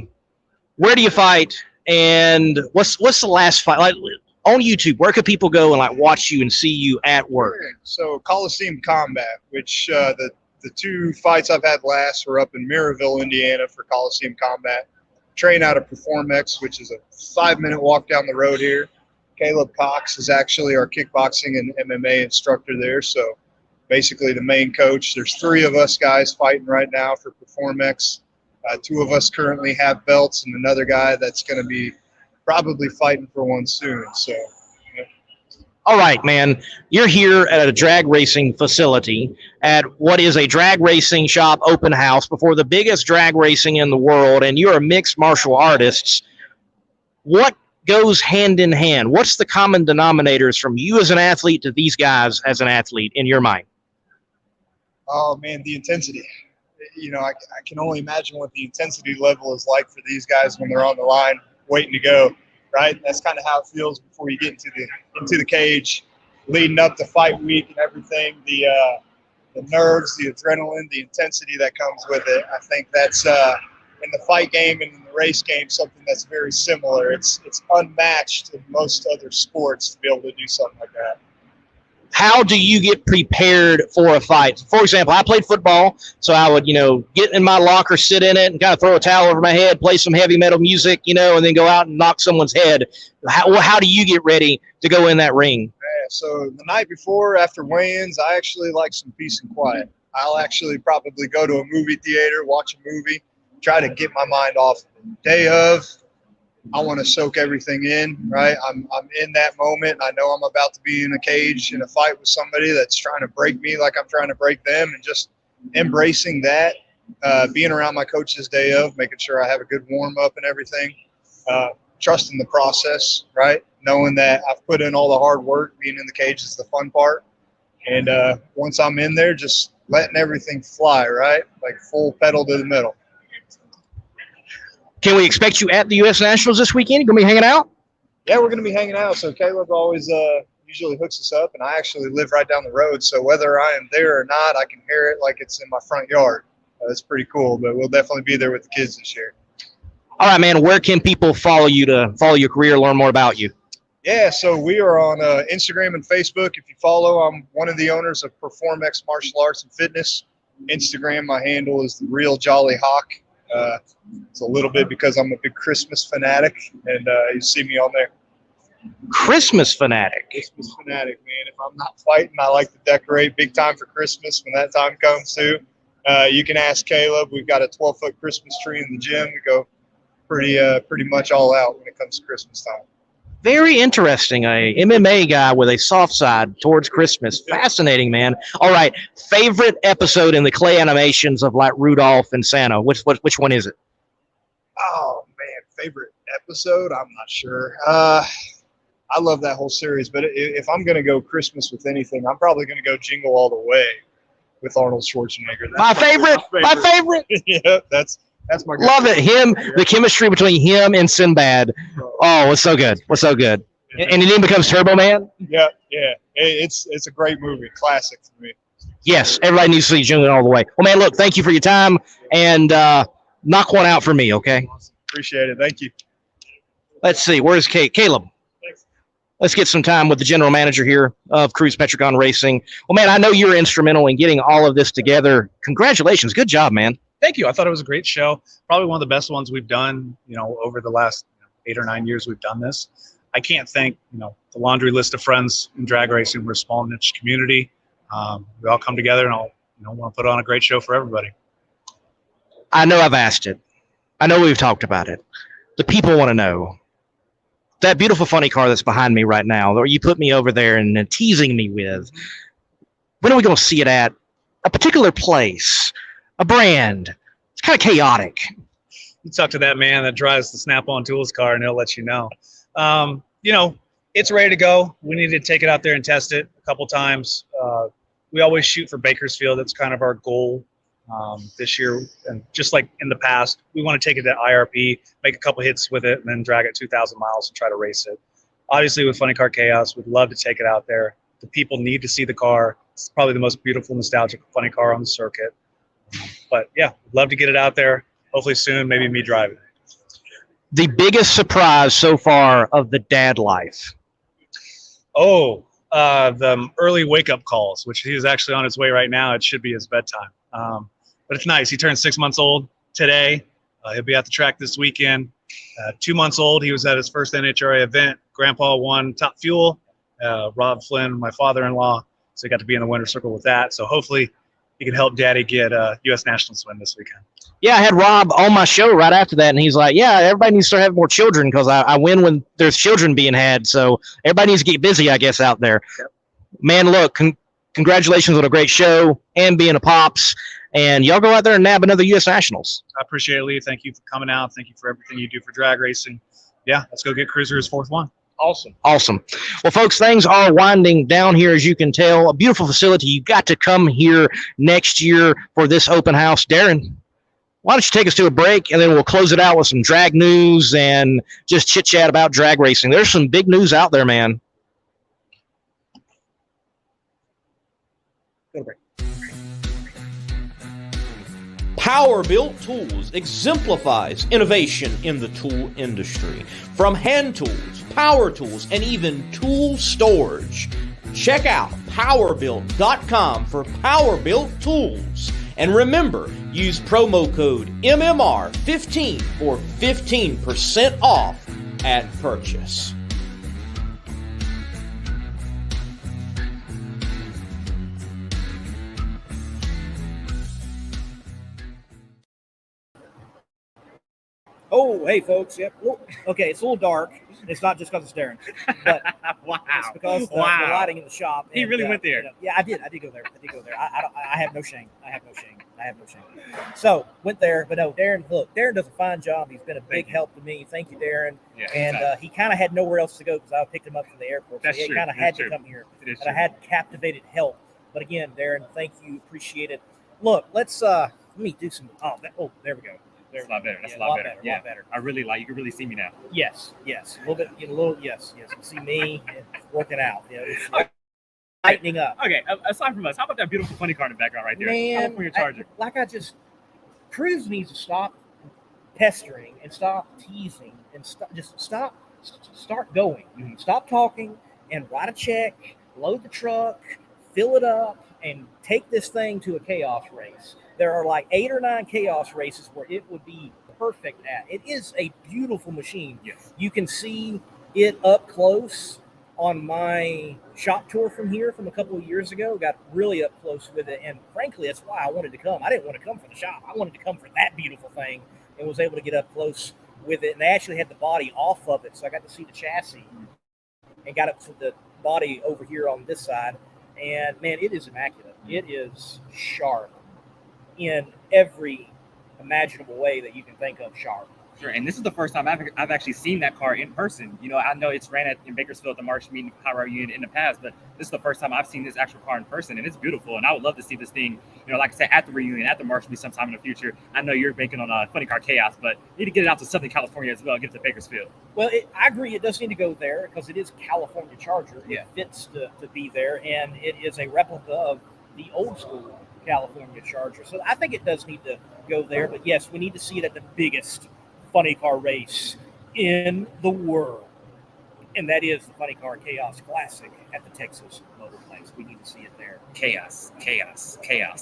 [SPEAKER 2] where do you fight, and what's the last fight? Like on YouTube, where could people go and watch you and see you at work?
[SPEAKER 16] So Coliseum Combat, which the two fights I've had last were up in Maryville, Indiana for Coliseum Combat. Train out of PerformX, which is a 5-minute walk down the road here. Caleb Cox is actually our kickboxing and MMA instructor there. So basically the main coach. There's 3 of us guys fighting right now for PerformX. 2 of us currently have belts, and another guy that's going to be probably fighting for one soon. So, yeah.
[SPEAKER 2] All right, man. You're here at a drag racing facility at what is a drag racing shop open house before the biggest drag racing in the world, and you're a mixed martial artist. What goes hand in hand? What's the common denominators from you as an athlete to these guys as an athlete in your mind?
[SPEAKER 16] Oh, man, the intensity. I can only imagine what the intensity level is like for these guys when they're on the line waiting to go, right? That's kind of how it feels before you get into the cage, leading up to fight week and everything. The nerves, the adrenaline, the intensity that comes with it. I think that's in the fight game and in the race game something that's very similar. It's unmatched in most other sports to be able to do something like that.
[SPEAKER 2] how do you get prepared for a fight? For example, I played football, so I would, get in my locker, sit in it, and kind of throw a towel over my head, play some heavy metal music, and then go out and knock someone's head. How do you get ready to go in that ring?
[SPEAKER 16] Yeah, so the night before, after weigh-ins, I actually like some peace and quiet. I'll actually probably go to a movie theater, watch a movie, try to get my mind off. Day of, I want to soak everything in, right? I'm in that moment. I know I'm about to be in a cage in a fight with somebody that's trying to break me like I'm trying to break them, and just embracing that, being around my coaches day of, making sure I have a good warm-up and everything, trusting the process, right? Knowing that I've put in all the hard work. Being in the cage is the fun part. And once I'm in there, just letting everything fly, right? Like full pedal to the metal.
[SPEAKER 2] Can we expect you at the U.S. Nationals this weekend? You going to be hanging out?
[SPEAKER 16] Yeah, we're going to be hanging out. So Caleb always usually hooks us up, and I actually live right down the road. So whether I am there or not, I can hear it like it's in my front yard. That's pretty cool, but we'll definitely be there with the kids this year.
[SPEAKER 2] All right, man. Where can people follow you to follow your career, learn more about you?
[SPEAKER 16] Yeah, so we are on Instagram and Facebook. If you follow, I'm one of the owners of PerformX Martial Arts and Fitness. Instagram, my handle is The Real Jolly Hawk. It's a little bit because I'm a big Christmas fanatic, and you see me on there.
[SPEAKER 2] Christmas fanatic.
[SPEAKER 16] Christmas fanatic, man. If I'm not fighting, I like to decorate big time for Christmas when that time comes too. You can ask Caleb. We've got a 12-foot Christmas tree in the gym. We go pretty much all out when it comes to Christmas time.
[SPEAKER 2] Very interesting. A MMA guy with a soft side towards Christmas. Fascinating, man. All right. Favorite episode in the clay animations of like Rudolph and Santa? Which one is it?
[SPEAKER 16] Oh, man. Favorite episode? I'm not sure. I love that whole series, but if I'm going to go Christmas with anything, I'm probably going to go Jingle All the Way with Arnold Schwarzenegger.
[SPEAKER 2] My favorite.
[SPEAKER 16] Yeah, that's my guy.
[SPEAKER 2] Love it. The chemistry between him and Sinbad. Oh, it's so good. And then becomes Turbo Man.
[SPEAKER 16] Yeah. It's a great movie. Classic for me.
[SPEAKER 2] Yes, everybody needs to see Jingle All the Way. Well, man, look, thank you for your time, and knock one out for me, okay?
[SPEAKER 16] Appreciate it. Thank you.
[SPEAKER 2] Let's see. Where's Caleb? Let's get some time with the general manager here of Cruz Pedregon Racing. Well, man, I know you're instrumental in getting all of this together. Congratulations. Good job, man.
[SPEAKER 17] Thank you. I thought it was a great show. Probably one of the best ones we've done, over the last 8 or 9 years we've done this. I can't thank, the laundry list of friends in drag racing. We're a small niche community. We all come together and all, want to put on a great show for everybody.
[SPEAKER 2] I know I've asked it. I know we've talked about it. The people want to know. That beautiful funny car that's behind me right now, or you put me over there and teasing me with, when are we going to see it at a particular place, a brand? It's kind of chaotic.
[SPEAKER 17] You talk to that man that drives the Snap-on Tools car, and he'll let you know. It's ready to go. We need to take it out there and test it a couple times. We always shoot for Bakersfield. That's kind of our goal this year. And just like in the past, we want to take it to IRP, make a couple hits with it, and then drag it 2,000 miles and try to race it. Obviously, with Funny Car Chaos, we'd love to take it out there. The people need to see the car. It's probably the most beautiful, nostalgic funny car on the circuit. But yeah, we'd love to get it out there. Hopefully soon, maybe me driving it.
[SPEAKER 2] The biggest surprise so far of the dad life?
[SPEAKER 17] The early wake-up calls, which he's actually on his way right now. It should be his bedtime. But it's nice. He turned 6 months old today. He'll be at the track this weekend. 2 months old, he was at his first NHRA event. Grandpa won Top Fuel. Rob Flynn, my father-in-law, so he got to be in the winner's circle with that. So hopefully he can help Daddy get a U.S. Nationals win this weekend.
[SPEAKER 2] Yeah, I had Rob on my show right after that, and he's like, yeah, everybody needs to start having more children because I win when there's children being had. So everybody needs to get busy, I guess, out there. Yep. Man, look, congratulations on a great show and being a Pops. And y'all go out there and nab another U.S. Nationals.
[SPEAKER 17] I appreciate it, Lee. Thank you for coming out. Thank you for everything you do for drag racing. Yeah, let's go get Cruiser his 4th one.
[SPEAKER 16] Awesome.
[SPEAKER 2] Well, folks, things are winding down here, as you can tell. A beautiful facility. You got to come here next year for this open house. Darren, why don't you take us to a break, and then we'll close it out with some drag news and just chit-chat about drag racing. There's some big news out there, man.
[SPEAKER 17] Go to break.
[SPEAKER 15] Powerbuilt Tools exemplifies innovation in the tool industry. From hand tools, power tools, and even tool storage. Check out powerbuilt.com for Powerbuilt Tools. And remember, use promo code MMR15 for 15% off at purchase.
[SPEAKER 18] Oh, hey, folks. Yep. Okay, it's a little dark. It's not just because it's Darren, but
[SPEAKER 1] wow.
[SPEAKER 18] It's because the lighting in the shop.
[SPEAKER 1] He really went there.
[SPEAKER 18] Yeah, I did go there. I have no shame. So went there, but no, Darren. Look, Darren does a fine job. He's been a big help to me. Thank you, Darren.
[SPEAKER 1] Yeah,
[SPEAKER 18] and he kind of had nowhere else to go because I picked him up from the airport.
[SPEAKER 1] That's
[SPEAKER 18] so he
[SPEAKER 1] true.
[SPEAKER 18] kind of had to come here, and I had captivated help. But again, Darren, thank you. Appreciate it. Look, let me do some. There we go.
[SPEAKER 1] That's a lot better.
[SPEAKER 18] A lot better.
[SPEAKER 1] I really you can really see me now.
[SPEAKER 18] Yes. A little bit, yes. You see me working out. It's tightening up.
[SPEAKER 1] Okay, aside from us, how about that beautiful funny car in the background right there?
[SPEAKER 18] Man,
[SPEAKER 1] California Charger.
[SPEAKER 18] Cruz needs to stop pestering and stop teasing and start going.
[SPEAKER 1] Mm-hmm.
[SPEAKER 18] Stop talking and write a check, load the truck, fill it up, and take this thing to a chaos race. There are like 8 or 9 chaos races where it would be perfect at. It is a beautiful machine.
[SPEAKER 1] Yes.
[SPEAKER 18] You can see it up close on my shop tour from here from a couple of years ago. Got really up close with it. And frankly, that's why I wanted to come. I didn't want to come for the shop. I wanted to come for that beautiful thing and was able to get up close with it. And they actually had the body off of it. So I got to see the chassis and got up to the body over here on this side. And man, it is immaculate. It is sharp in every imaginable way that you can think of sharp.
[SPEAKER 1] Sure, and this is the first time I've actually seen that car in person. I know it's ran in Bakersfield at the March meeting Power Union in the past, but this is the first time I've seen this actual car in person, and it's beautiful. And I would love to see this thing, like I said, at the reunion, at the March meeting sometime in the future. I know you're banking on Funny Car Chaos, but you need to get it out to Southern California as well, and get it to Bakersfield.
[SPEAKER 18] Well, I agree. It does need to go there because it is California Charger.
[SPEAKER 1] Yeah.
[SPEAKER 18] It fits to be there, and it is a replica of the old school California Charger. So I think it does need to go there. But yes, we need to see it at the biggest funny car race in the world, and that is the Funny Car Chaos Classic at the Texas Motor Place. We need to see it there.
[SPEAKER 1] Chaos.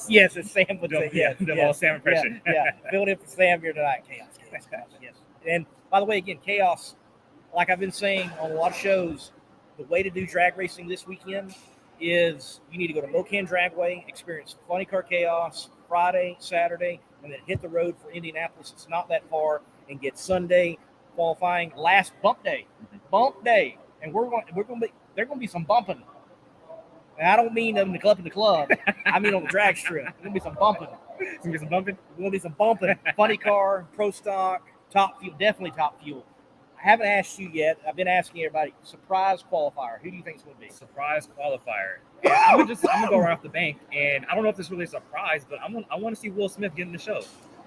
[SPEAKER 18] Yes, as Sam would say. Yes,
[SPEAKER 1] Sam impression.
[SPEAKER 18] Yeah. Filled in for Sam here tonight. Chaos. Yes. And by the way, again, chaos. Like I've been saying on a lot of shows, the way to do drag racing this weekend is you need to go to Mocan Dragway, experience Funny Car Chaos Friday, Saturday, and then hit the road for Indianapolis. It's not that far, and get Sunday qualifying, last bump day, and they're going to be some bumping. And I don't mean them in the club. I mean on the drag strip. There's going to be some bumping.
[SPEAKER 1] There's going to be some bumping.
[SPEAKER 18] There's going to be some bumping. Funny Car, Pro Stock, Top Fuel, definitely Top Fuel. I haven't asked you yet. I've been asking everybody. Surprise qualifier. Who do you think it's going to be?
[SPEAKER 1] Surprise qualifier. I'm gonna go right off the bank, and I don't know if this really is a surprise, but I want to see Will Smith get in the show.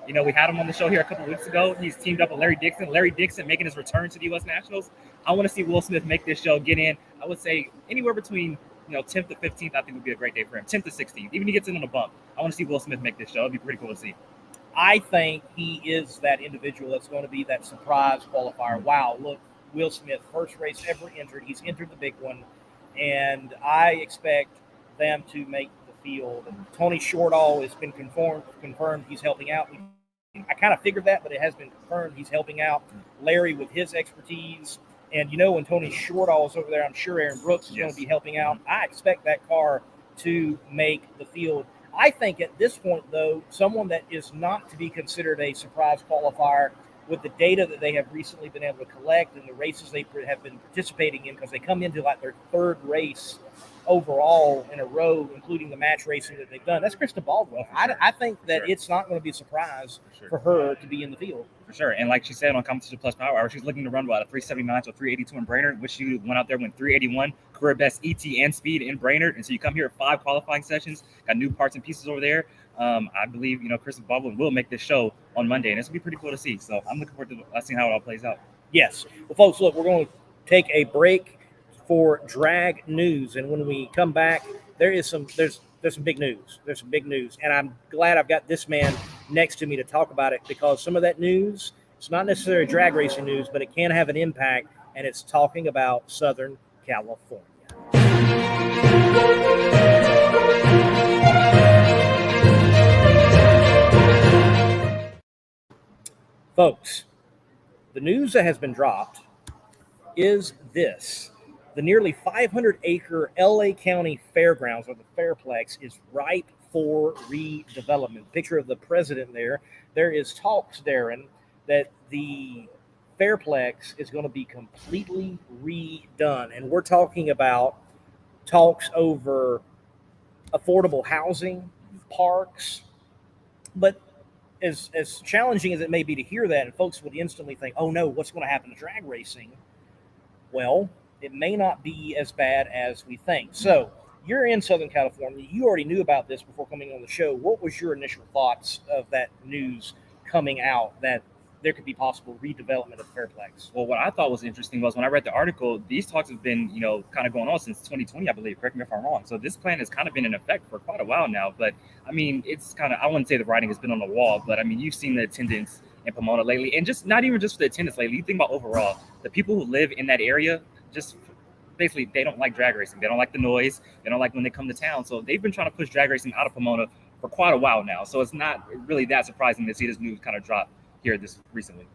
[SPEAKER 1] We had him on the show here a couple of weeks ago. He's teamed up with Larry Dixon. Larry Dixon making his return to the U.S. Nationals. I want to see Will Smith make this show, get in. I would say anywhere between 10th to 15th. I think would be a great day for him. 10th to 16th. Even if he gets in on a bump, I want to see Will Smith make this show. It'd be pretty cool to see.
[SPEAKER 18] I think he is that individual that's going to be that surprise qualifier. Wow, look, Will Smith, first race ever entered. He's entered the big one, and I expect them to make the field. Tony Shortall has been confirmed he's helping out. I kind of figured that, but it has been confirmed he's helping out Larry with his expertise. And, when Tony Shortall is over there, I'm sure Aaron Brooks is going to be helping out. I expect that car to make the field. I think at this point, though, someone that is not to be considered a surprise qualifier with the data that they have recently been able to collect and the races they have been participating in, because they come into like their third race overall in a row, including the match racing that they've done. That's Krista Baldwin. I think that it's not going to be a surprise for her to be in the field.
[SPEAKER 1] For sure. And like she said on Competition Plus Power Hour, she's looking to run about a 379 to 382 in Brainerd, which she went out there, went 381, career best ET and speed in Brainerd. And so you come here at 5 qualifying sessions, got new parts and pieces over there. I believe, Krista Baldwin will make this show on Monday, and it's going to be pretty cool to see. So I'm looking forward to seeing how it all plays out.
[SPEAKER 18] Yes. Well, folks, look, we're going to take a break for drag news, and when we come back, there's some big news. There's some big news, and I'm glad I've got this man next to me to talk about it, because some of that news, it's not necessarily drag racing news, but it can have an impact, and it's talking about Southern California. Folks, the news that has been dropped is this. The nearly 500-acre LA County Fairgrounds, or the Fairplex, is ripe for redevelopment. Picture of the president there. There is talks, Darren, that the Fairplex is going to be completely redone. And we're talking about talks over affordable housing, parks. But as challenging as it may be to hear that, and folks would instantly think, oh no, what's going to happen to drag racing? Well, it may not be as bad as we think. So you're in Southern California. You already knew about this before coming on the show. What was your initial thoughts of that news coming out that there could be possible redevelopment of Fairplex?
[SPEAKER 1] Well, what I thought was interesting was when I read the article, these talks have been, kind of going on since 2020, I believe. Correct me if I'm wrong. So this plan has kind of been in effect for quite a while now. But I mean, it's kind of, I wouldn't say the writing has been on the wall, but I mean, you've seen the attendance in Pomona lately, and just not even just for the attendance lately. You think about overall, the people who live in that area, just basically, they don't like drag racing. They don't like the noise. They don't like when they come to town. So they've been trying to push drag racing out of Pomona for quite a while now. So it's not really that surprising to see this news kind of drop here this recently.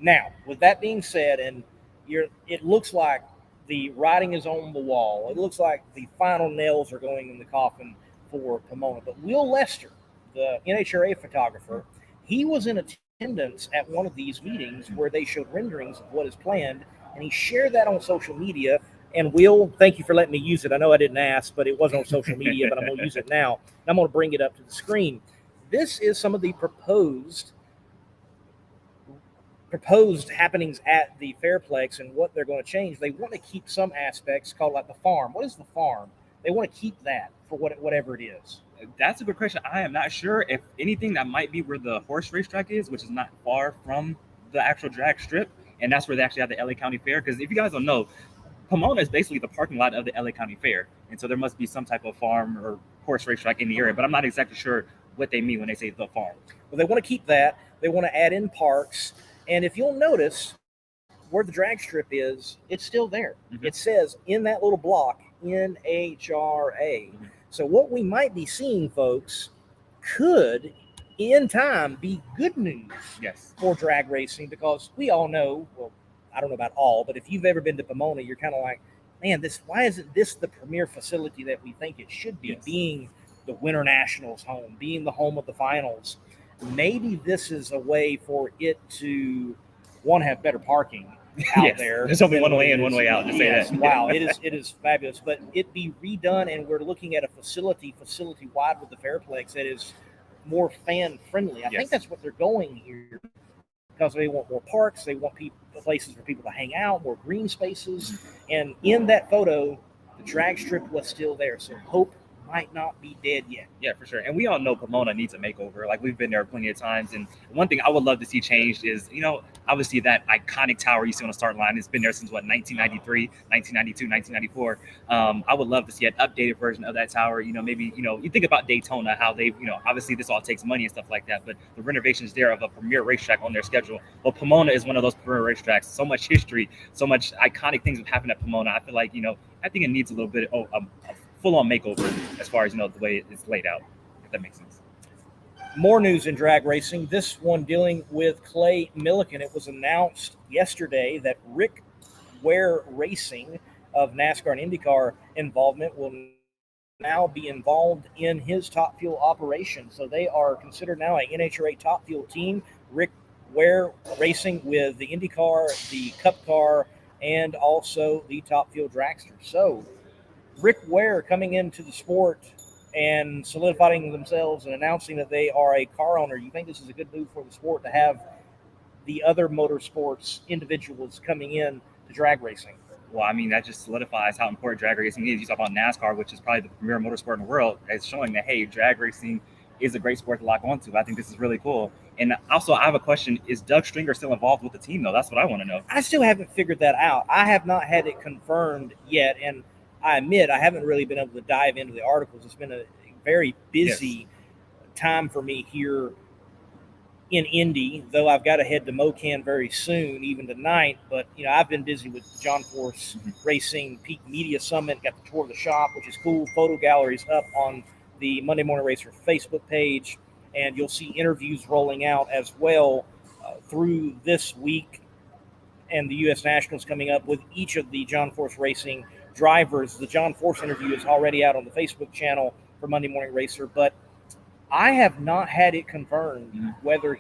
[SPEAKER 18] Now, with that being said, and it looks like the writing is on the wall. It looks like the final nails are going in the coffin for Pomona. But Will Lester, the NHRA photographer, he was in attendance at one of these meetings where they showed renderings of what is planned, and he shared that on social media. And Will, thank you for letting me use it. I know I didn't ask, but it was on social media, but I'm going to use it now. And I'm going to bring it up to the screen. This is some of the proposed happenings at the Fairplex and what they're going to change. They want to keep some aspects called like the farm. What is the farm? They want to keep that for whatever it is.
[SPEAKER 1] That's a good question. I am not sure. If anything, that might be where the horse racetrack is, which is not far from the actual drag strip. And that's where they actually have the LA County Fair. Because if you guys don't know, Pomona is basically the parking lot of the LA County Fair. And so there must be some type of farm or horse racetrack in the area. But I'm not exactly sure what they mean when they say the farm.
[SPEAKER 18] Well, they want to keep that. They want to add in parks. And if you'll notice where the drag strip is, it's still there. Mm-hmm. It says in that little block, NHRA. Mm-hmm. So what we might be seeing, folks, could in time be good news for drag racing, because we all know, well, I don't know about all, but if you've ever been to Pomona, you're kind of like, man, why isn't this the premier facility that we think it should be, being the Winter Nationals home, being the home of the finals? Maybe this is a way for it to, one, have better parking out there.
[SPEAKER 1] There's only one way in, one way out, to say that.
[SPEAKER 18] Wow, it is fabulous. But it be redone, and we're looking at a facility-wide with the Fairplex that is more fan-friendly. I think that's what they're going here, because they want more parks, they want places for people to hang out, more green spaces. And in that photo, the drag strip was still there. So hope might not be dead yet.
[SPEAKER 1] Yeah, for sure. And we all know Pomona needs a makeover. Like, we've been there plenty of times. And one thing I would love to see changed is, obviously that iconic tower you see on the start line. It's been there since 1993, 1992, 1994. I would love to see an updated version of that tower. Maybe, you think about Daytona, how they've, obviously this all takes money and stuff like that, but the renovations there of a premier racetrack on their schedule. Well, Pomona is one of those premier racetracks. So much history, so much iconic things have happened at Pomona. I feel like, I think it needs a little bit of a full-on makeover as far as, the way it's laid out, if that makes sense.
[SPEAKER 18] More news in drag racing, this one dealing with Clay Millican. It was announced yesterday that Rick Ware Racing of NASCAR and IndyCar involvement will now be involved in his Top Fuel operation. So they are considered now a NHRA Top Fuel team. Rick Ware Racing with the IndyCar, the Cup car, and also the Top Fuel dragster. So Rick Ware coming into the sport and solidifying themselves and announcing that they are a car owner. You think this is a good move for the sport to have the other motorsports individuals coming in to drag racing?
[SPEAKER 1] Well, I mean, that just solidifies how important drag racing is. You talk about NASCAR, which is probably the premier motorsport in the world. It's showing that, hey, drag racing is a great sport to lock onto. I think this is really cool. And also, I have a question. Is Doug Stringer still involved with the team, though? That's what I want to know.
[SPEAKER 18] I still haven't figured that out. I have not had it confirmed yet, and I admit I haven't really been able to dive into the articles. It's been a very busy time for me here in Indy, though I've got to head to Mocan very soon, even tonight. But, I've been busy with John Force Racing Peak Media Summit, got the tour of the shop, which is cool. Photo galleries up on the Monday Morning Racer Facebook page, and you'll see interviews rolling out as well through this week, and the U.S. Nationals coming up with each of the John Force Racing drivers. The John Force interview is already out on the Facebook channel for Monday Morning Racer, but I have not had it confirmed whether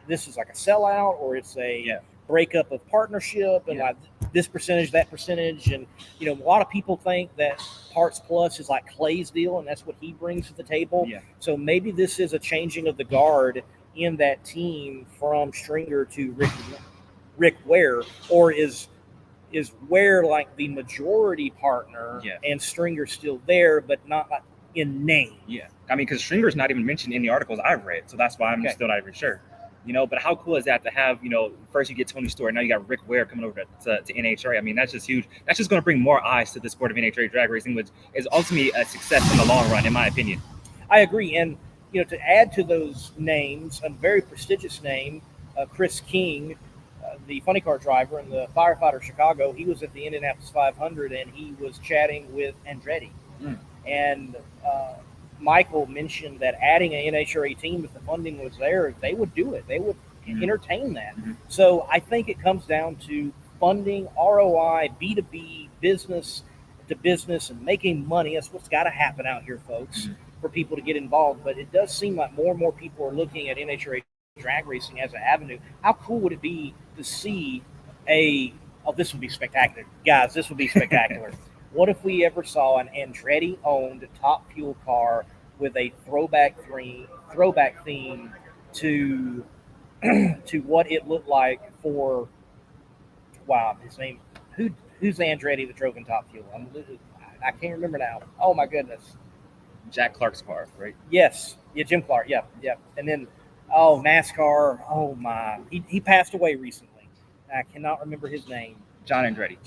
[SPEAKER 18] this is like a sellout or it's a breakup of partnership and like this percentage, that percentage. And, a lot of people think that Parts Plus is like Clay's deal and that's what he brings to the table. Yeah. So maybe this is a changing of the guard in that team from Stringer to Rick Ware, or is Ware like the majority partner and Stringer's still there, but not like in name?
[SPEAKER 1] Yeah. I mean, because Stringer's not even mentioned in the articles I've read, so that's why I'm still not even sure. But how cool is that to have, first you get Tony Stewart, now you got Rick Ware coming over to NHRA. I mean, that's just huge. That's just going to bring more eyes to the sport of NHRA drag racing, which is ultimately a success in the long run, in my opinion.
[SPEAKER 18] I agree. And, to add to those names, a very prestigious name, Chris King, the funny car driver and the firefighter Chicago, he was at the Indianapolis 500 and he was chatting with Andretti. And Michael mentioned that adding an NHRA team, if the funding was there, they would do it. They would entertain that. So I think it comes down to funding, ROI, B2B, business to business, and making money. That's what's got to happen out here, folks, for people to get involved. But it does seem like more and more people are looking at NHRA drag racing as an avenue. How cool would it be to see this would be spectacular. Guys, this would be spectacular. What if we ever saw an Andretti-owned Top Fuel car with a throwback theme to what it looked like for his name? Who's the Andretti that drove in Top Fuel? I can't remember now. Oh my goodness.
[SPEAKER 1] Jack Clark's car, right?
[SPEAKER 18] Yes. Yeah, Jim Clark. Yeah. And then NASCAR. Oh my. He passed away recently. I cannot remember his name.
[SPEAKER 1] John Andretti.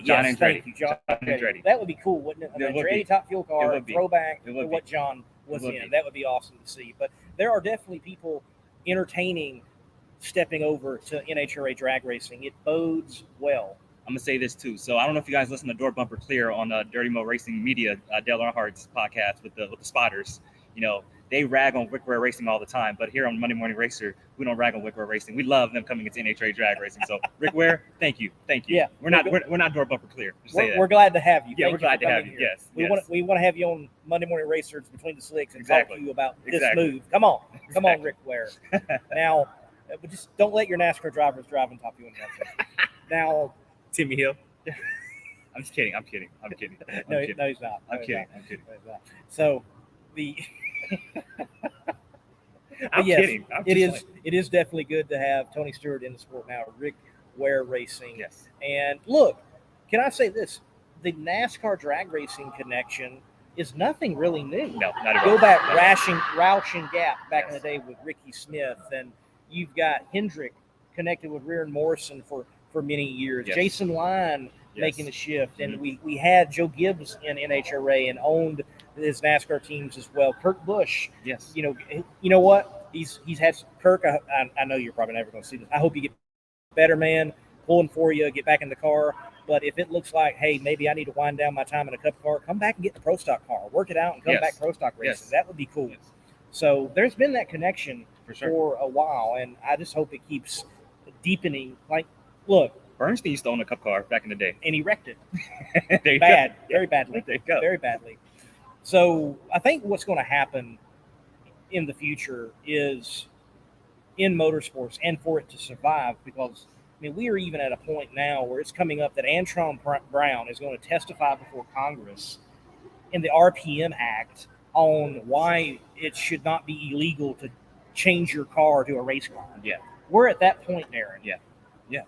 [SPEAKER 18] Yes, thank you. John Andretti. That would be cool, wouldn't it? An Andretti Top Fuel car, throwback to what John was in. That would be awesome to see. But there are definitely people entertaining stepping over to NHRA drag racing. It bodes well.
[SPEAKER 1] I'm going to say this too. So I don't know if you guys listen to Door Bumper Clear on Dirty Mo Racing Media, Dale Earnhardt's podcast with the spotters. They rag on Rick Ware Racing all the time, but here on Monday Morning Racer, we don't rag on Rick Ware Racing. We love them coming into NHRA drag racing. So Rick Ware, thank you. Yeah, we're not Door Bumper Clear.
[SPEAKER 18] We're glad to have you.
[SPEAKER 1] Yeah, we're glad to have you. Yes,
[SPEAKER 18] we want to have you on Monday Morning Racers Between the Slicks and talk to you about this move. Come on, Rick Ware. Now, but just don't let your NASCAR drivers drive on top of you. Now,
[SPEAKER 1] Timmy Hill. I'm just kidding.
[SPEAKER 18] No, he's not.
[SPEAKER 1] I'm kidding.
[SPEAKER 18] So I'm kidding. It is definitely good to have Tony Stewart in the sport now. Rick Ware Racing.
[SPEAKER 1] Yes.
[SPEAKER 18] And look, can I say this? The NASCAR drag racing connection is nothing really new.
[SPEAKER 1] No, not at all.
[SPEAKER 18] Go back Roush and Gap back in the day with Ricky Smith, and you've got Hendrick connected with Rear and Morrison for many years.
[SPEAKER 1] Yes.
[SPEAKER 18] Jason Line making the shift, and we had Joe Gibbs in NHRA and owned his NASCAR teams as well. Kirk Busch.
[SPEAKER 1] Yes.
[SPEAKER 18] You know what? He's had Kirk. I know you're probably never going to see this. I hope you get better, man. Pulling for you, get back in the car. But if it looks like, hey, maybe I need to wind down my time in a cup car, come back and get the pro stock car, work it out, and come back pro stock racing. That would be cool.
[SPEAKER 1] Yes.
[SPEAKER 18] So there's been that connection
[SPEAKER 1] for
[SPEAKER 18] a while, and I just hope it keeps deepening. Like, look,
[SPEAKER 1] Bernstein used to own a cup car back in the day,
[SPEAKER 18] and he wrecked it.
[SPEAKER 1] Very badly.
[SPEAKER 18] There you go. Very badly. So I think what's going to happen in the future is in motorsports, and for it to survive, because we are even at a point now where it's coming up that Antron Brown is going to testify before Congress in the RPM Act on why it should not be illegal to change your car to a race car.
[SPEAKER 1] Yeah.
[SPEAKER 18] We're at that point, Darren.
[SPEAKER 1] Yeah.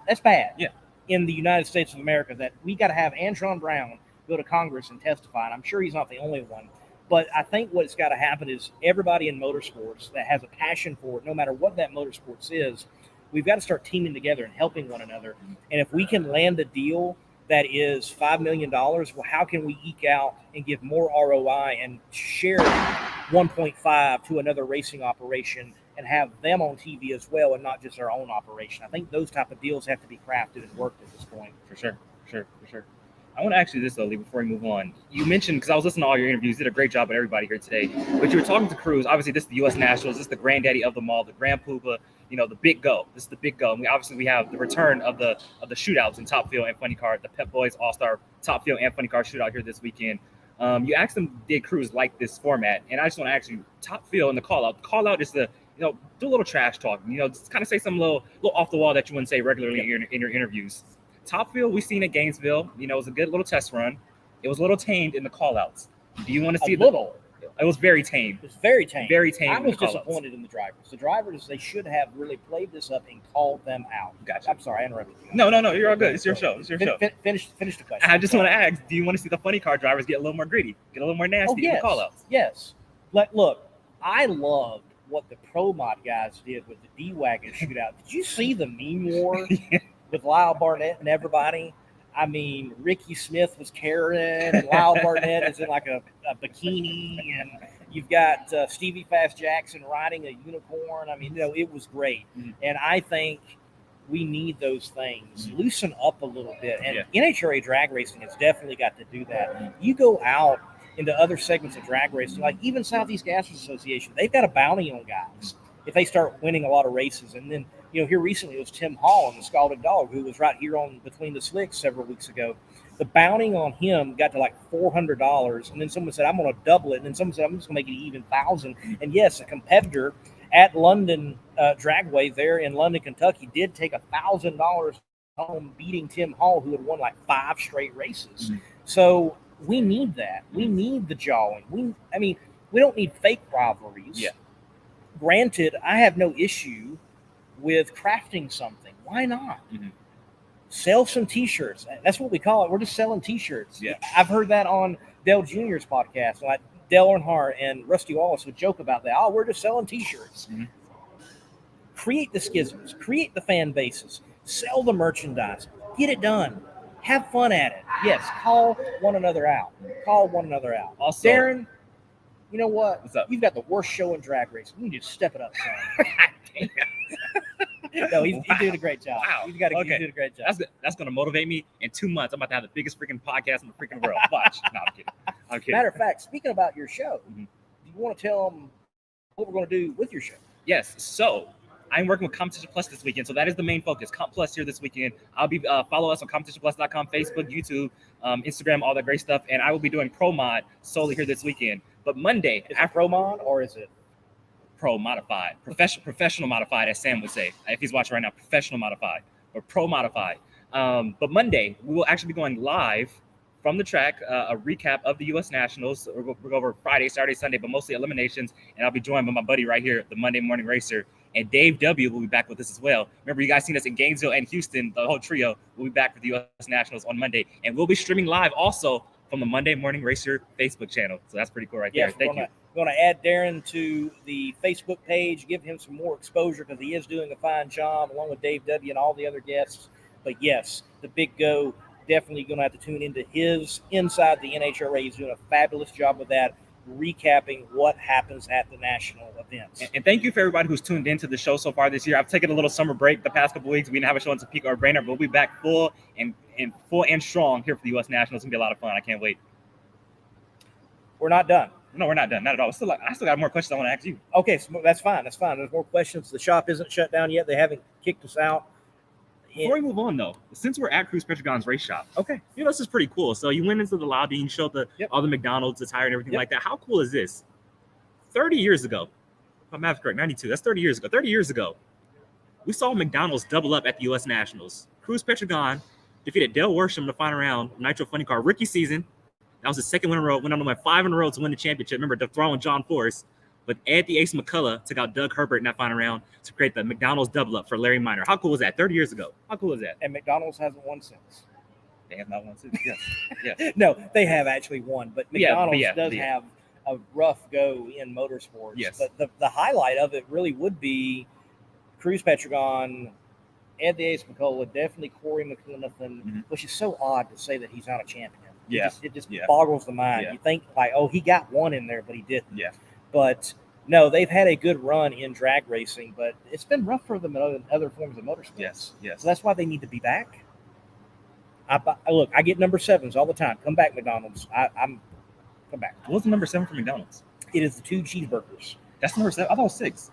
[SPEAKER 18] That's bad.
[SPEAKER 1] Yeah.
[SPEAKER 18] In the United States of America, that we got to have Antron Brown go to Congress and testify. And I'm sure he's not the only one. But I think what's got to happen is everybody in motorsports that has a passion for it, no matter what that motorsports is, we've got to start teaming together and helping one another. And if we can land a deal that is $5 million, well, how can we eke out and give more ROI and share 1.5 to another racing operation and have them on TV as well, and not just our own operation. I think those type of deals have to be crafted and worked at this point.
[SPEAKER 1] For sure. I want to ask you this, though, Lee, before we move on. You mentioned, because I was listening to all your interviews, you did a great job with everybody here today, but you were talking to Cruz. Obviously, this is the U.S. Nationals. This is the granddaddy of them all, the Grand Poobah, the big go. This is the big go. And we have the return of the shootouts in Top Fuel and Funny Car, the Pep Boys All-Star Top Fuel and Funny Car shootout here this weekend. You asked them, did Cruz like this format? And I just want to ask you, Top Fuel and the call-out. The call-out is do a little trash talk, just kind of say something a little off the wall that you wouldn't say regularly in your interviews. Top Fuel, we've seen at Gainesville. It was a good little test run. It was a little tamed in the call-outs. Do you want to see
[SPEAKER 18] It was
[SPEAKER 1] very tame.
[SPEAKER 18] It was very tame.
[SPEAKER 1] Very tame.
[SPEAKER 18] I was disappointed in the drivers. The drivers, they should have really played this up and called them out.
[SPEAKER 1] Gotcha.
[SPEAKER 18] I'm sorry, I interrupted you.
[SPEAKER 1] No, you're all good. It's your show.
[SPEAKER 18] Finish the question.
[SPEAKER 1] I just want to ask, do you want to see the funny car drivers get a little more gritty, get a little more nasty in the call-outs?
[SPEAKER 18] Yes. Look, I loved what the Pro Mod guys did with the D-Wagon shootout. Did you see the meme war with Lyle Barnett and everybody? I mean, Ricky Smith was carrying, and Lyle Barnett is in like a bikini, and you've got Stevie Fast Jackson riding a unicorn. I mean, it was great. Mm-hmm. And I think we need those things. Mm-hmm. Loosen up a little bit. And NHRA drag racing has definitely got to do that. Mm-hmm. You go out into other segments of drag racing, like even Southeast Gas Association, they've got a bounty on guys if they start winning a lot of races. And then, here recently it was Tim Hall and the Scalded Dog, who was right here on Between the Slicks several weeks ago. The bounty on him got to like $400, and then someone said, I'm going to double it. And then someone said, I'm just going to make it even $1,000. And yes, a competitor at London Dragway there in London, Kentucky, did take $1,000 home, beating Tim Hall, who had won like 5 straight races. Mm-hmm. So we need that. We need the jawing. We don't need fake rivalries.
[SPEAKER 1] Yeah.
[SPEAKER 18] Granted, I have no issue with crafting something. Why not?
[SPEAKER 1] Mm-hmm.
[SPEAKER 18] Sell some T-shirts. That's what we call it. We're just selling T-shirts.
[SPEAKER 1] Yeah.
[SPEAKER 18] I've heard that on Dale Jr.'s podcast. Like Dale Earnhardt and Rusty Wallace would joke about that. Oh, we're just selling T-shirts.
[SPEAKER 1] Mm-hmm.
[SPEAKER 18] Create the schisms. Create the fan bases. Sell the merchandise. Get it done. Have fun at it. Yes, call one another out. Also, Darren, you know what?
[SPEAKER 1] What's up?
[SPEAKER 18] You've got the worst show in drag racing. You need to step it up, son. No, he's doing a great job.
[SPEAKER 1] Wow.
[SPEAKER 18] He's doing a great job.
[SPEAKER 1] That's going to motivate me. In 2 months, I'm about to have the biggest freaking podcast in the freaking world. Watch. No, I'm kidding.
[SPEAKER 18] Matter of fact, speaking about your show, do you want to tell them what we're going to do with your show?
[SPEAKER 1] Yes. So I'm working with Competition Plus this weekend. So that is the main focus. Comp Plus here this weekend. I'll be follow us on competitionplus.com, Facebook, YouTube, Instagram, all that great stuff. And I will be doing Pro Mod solely here this weekend. But Monday,
[SPEAKER 18] is it Pro Mod or is it
[SPEAKER 1] Pro Modified? Professional Modified, as Sam would say. If he's watching right now, Professional Modified or Pro Modified. But Monday, we will actually be going live from the track, a recap of the U.S. Nationals. We'll go over Friday, Saturday, Sunday, but mostly eliminations. And I'll be joined by my buddy right here, the Monday Morning Racer. And Dave W. will be back with us as well. Remember, you guys seen us in Gainesville and Houston, the whole trio. We'll be back for the U.S. Nationals on Monday. And we'll be streaming live also from the Monday Morning Racer Facebook channel. So that's pretty cool right there. Thank you.
[SPEAKER 18] We're going to add Darren to the Facebook page, give him some more exposure because he is doing a fine job along with Dave W. and all the other guests. But yes, the Big Go, definitely going to have to tune into his Inside the NHRA. He's doing a fabulous job with that, recapping what happens at the national events.
[SPEAKER 1] And thank you for everybody who's tuned into the show so far this year. I've taken a little summer break the past couple weeks. We didn't have a show in Topeka or Brainerd, but we'll be back full and strong here for the U.S. Nationals. It's going to be a lot of fun. I can't wait.
[SPEAKER 18] We're not done.
[SPEAKER 1] No, we're not done. Not at all. I still got more questions I want to ask you.
[SPEAKER 18] Okay, so that's fine. There's more questions. The shop isn't shut down yet. They haven't kicked us out.
[SPEAKER 1] Before we move on, though, since we're at Cruz Pedregon's race shop, okay, this is pretty cool. So you went into the lobby and showed all the McDonald's, the tire, and everything like that. How cool is this? 30 years ago, if my math's correct, 92. That's 30 years ago. 30 years ago, we saw McDonald's double up at the U.S. Nationals. Cruz Pedregon defeated Dale Worsham in the final round, Nitro Funny Car rookie season. That was his second win in a row. Went on to win 5 in a row to win the championship. Remember, dethroning John Force. But Ed the Ace McCullough took out Doug Herbert in that final round to create the McDonald's double up for Larry Minor. How cool was that? 30 years ago. How cool is that?
[SPEAKER 18] And McDonald's hasn't won since.
[SPEAKER 1] They have not won since. Yes.
[SPEAKER 18] No, they have actually won, but McDonald's does have a rough go in motorsports.
[SPEAKER 1] Yes.
[SPEAKER 18] But the highlight of it really would be Cruz Pedregon, Ed the Ace McCullough, definitely Corey McLenithan, which is so odd to say that he's not a champion. It just boggles the mind.
[SPEAKER 1] Yeah.
[SPEAKER 18] You think like, oh, he got one in there, but he didn't.
[SPEAKER 1] Yeah.
[SPEAKER 18] But No, they've had a good run in drag racing, but it's been rough for them in other forms of motorsports.
[SPEAKER 1] Yes.
[SPEAKER 18] So that's why they need to be back. Look, I get number 7s all the time. Come back, McDonald's. Come back.
[SPEAKER 1] What's the number 7 for McDonald's?
[SPEAKER 18] It is the 2 cheeseburgers.
[SPEAKER 1] That's number 7. I thought it was 6.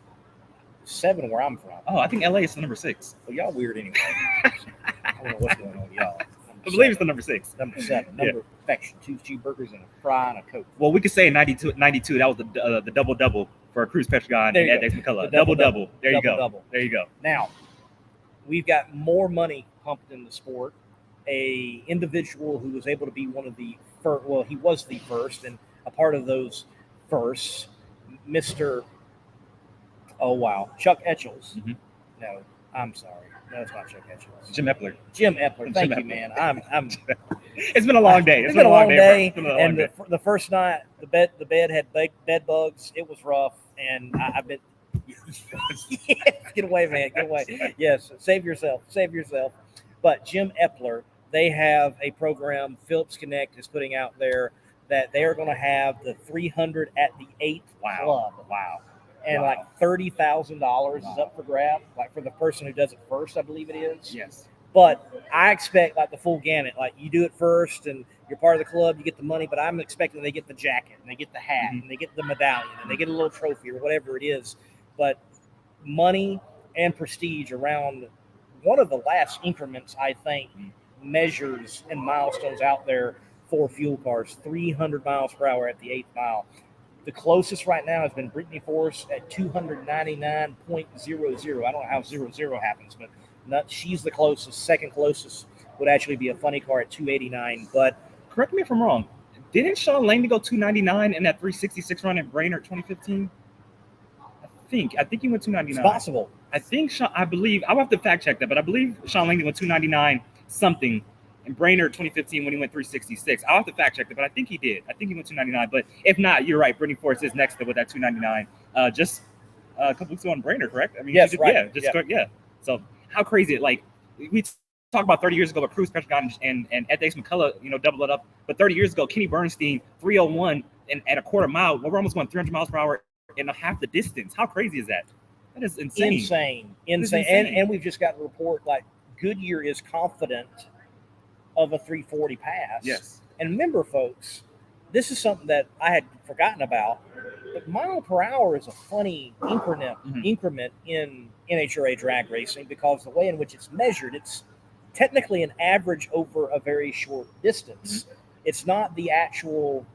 [SPEAKER 18] 7 where I'm from.
[SPEAKER 1] Oh, I think LA is the number 6.
[SPEAKER 18] Well, y'all weird anyway. I don't know what's going on with y'all.
[SPEAKER 1] I believe it's the number 6.
[SPEAKER 18] Number 7. Number of perfection. 2 cheeseburgers and a fry and a Coke.
[SPEAKER 1] Well, we could say in 92, that was the double-double for Cruz Pedregon and Dex McCullough. Double-double. There you go. There you go.
[SPEAKER 18] Now, we've got more money pumped in the sport. A individual who was able to be one of the first, well, he was the first and a part of those firsts, Mr. Oh, wow. Chuck Etchels.
[SPEAKER 1] Mm-hmm.
[SPEAKER 18] No, I'm sorry. No, it's not Chuck Etchels.
[SPEAKER 1] Jim Epler.
[SPEAKER 18] Jim Epler. Thank you, man. I'm.
[SPEAKER 1] It's been a long day.
[SPEAKER 18] It's been a long day. And the first night, the bed had bed bugs. It was rough, and I've been. Get away, man. Get away. Yes, save yourself. Save yourself. But Jim Epler, they have a program Phillips Connect is putting out there that they are going to have the 300 at the 8th club.
[SPEAKER 1] Wow.
[SPEAKER 18] And like $30,000 is up for grab, like for the person who does it first, I believe it is.
[SPEAKER 1] Yes.
[SPEAKER 18] But I expect like the full gamut. Like you do it first and you're part of the club, you get the money, but I'm expecting they get the jacket and they get the hat and they get the medallion and they get a little trophy or whatever it is. But money and prestige around one of the last increments, I think, measures and milestones out there for fuel cars, 300 miles per hour at the 8th mile. The closest right now has been Brittany Force at 299.00. I don't know how 00 happens, but she's the closest. Second closest would actually be a funny car at 289. But
[SPEAKER 1] correct me if I'm wrong. Didn't Sean Langley go 299 in that 366 run at Brainerd 2015? I think he went 299.
[SPEAKER 18] It's possible.
[SPEAKER 1] I believe I'll have to fact check that, but I believe Sean Langley went 299 something in Brainerd 2015 when he went 366. I'll have to fact check that, but I think he did. I think he went 299. But if not, you're right. Brittany Force is next with that 299. Just a couple weeks ago on Brainerd, correct? I mean,
[SPEAKER 18] yes, right.
[SPEAKER 1] Yeah. So how crazy it like we talked about 30 years ago, but Cruz Pedregon and Dex McCullough, doubled it up. But 30 years ago, Kenny Bernstein 301 and at a quarter mile. We're almost going 300 miles per hour in half the distance. How crazy is that? That is insane.
[SPEAKER 18] Insane. And we've just got a report like Goodyear is confident of a 340 pass.
[SPEAKER 1] Yes.
[SPEAKER 18] And remember, folks, this is something that I had forgotten about. But mile per hour is a funny increment in NHRA drag racing because the way in which it's measured, it's technically an average over a very short distance. Mm-hmm. It's not the actual,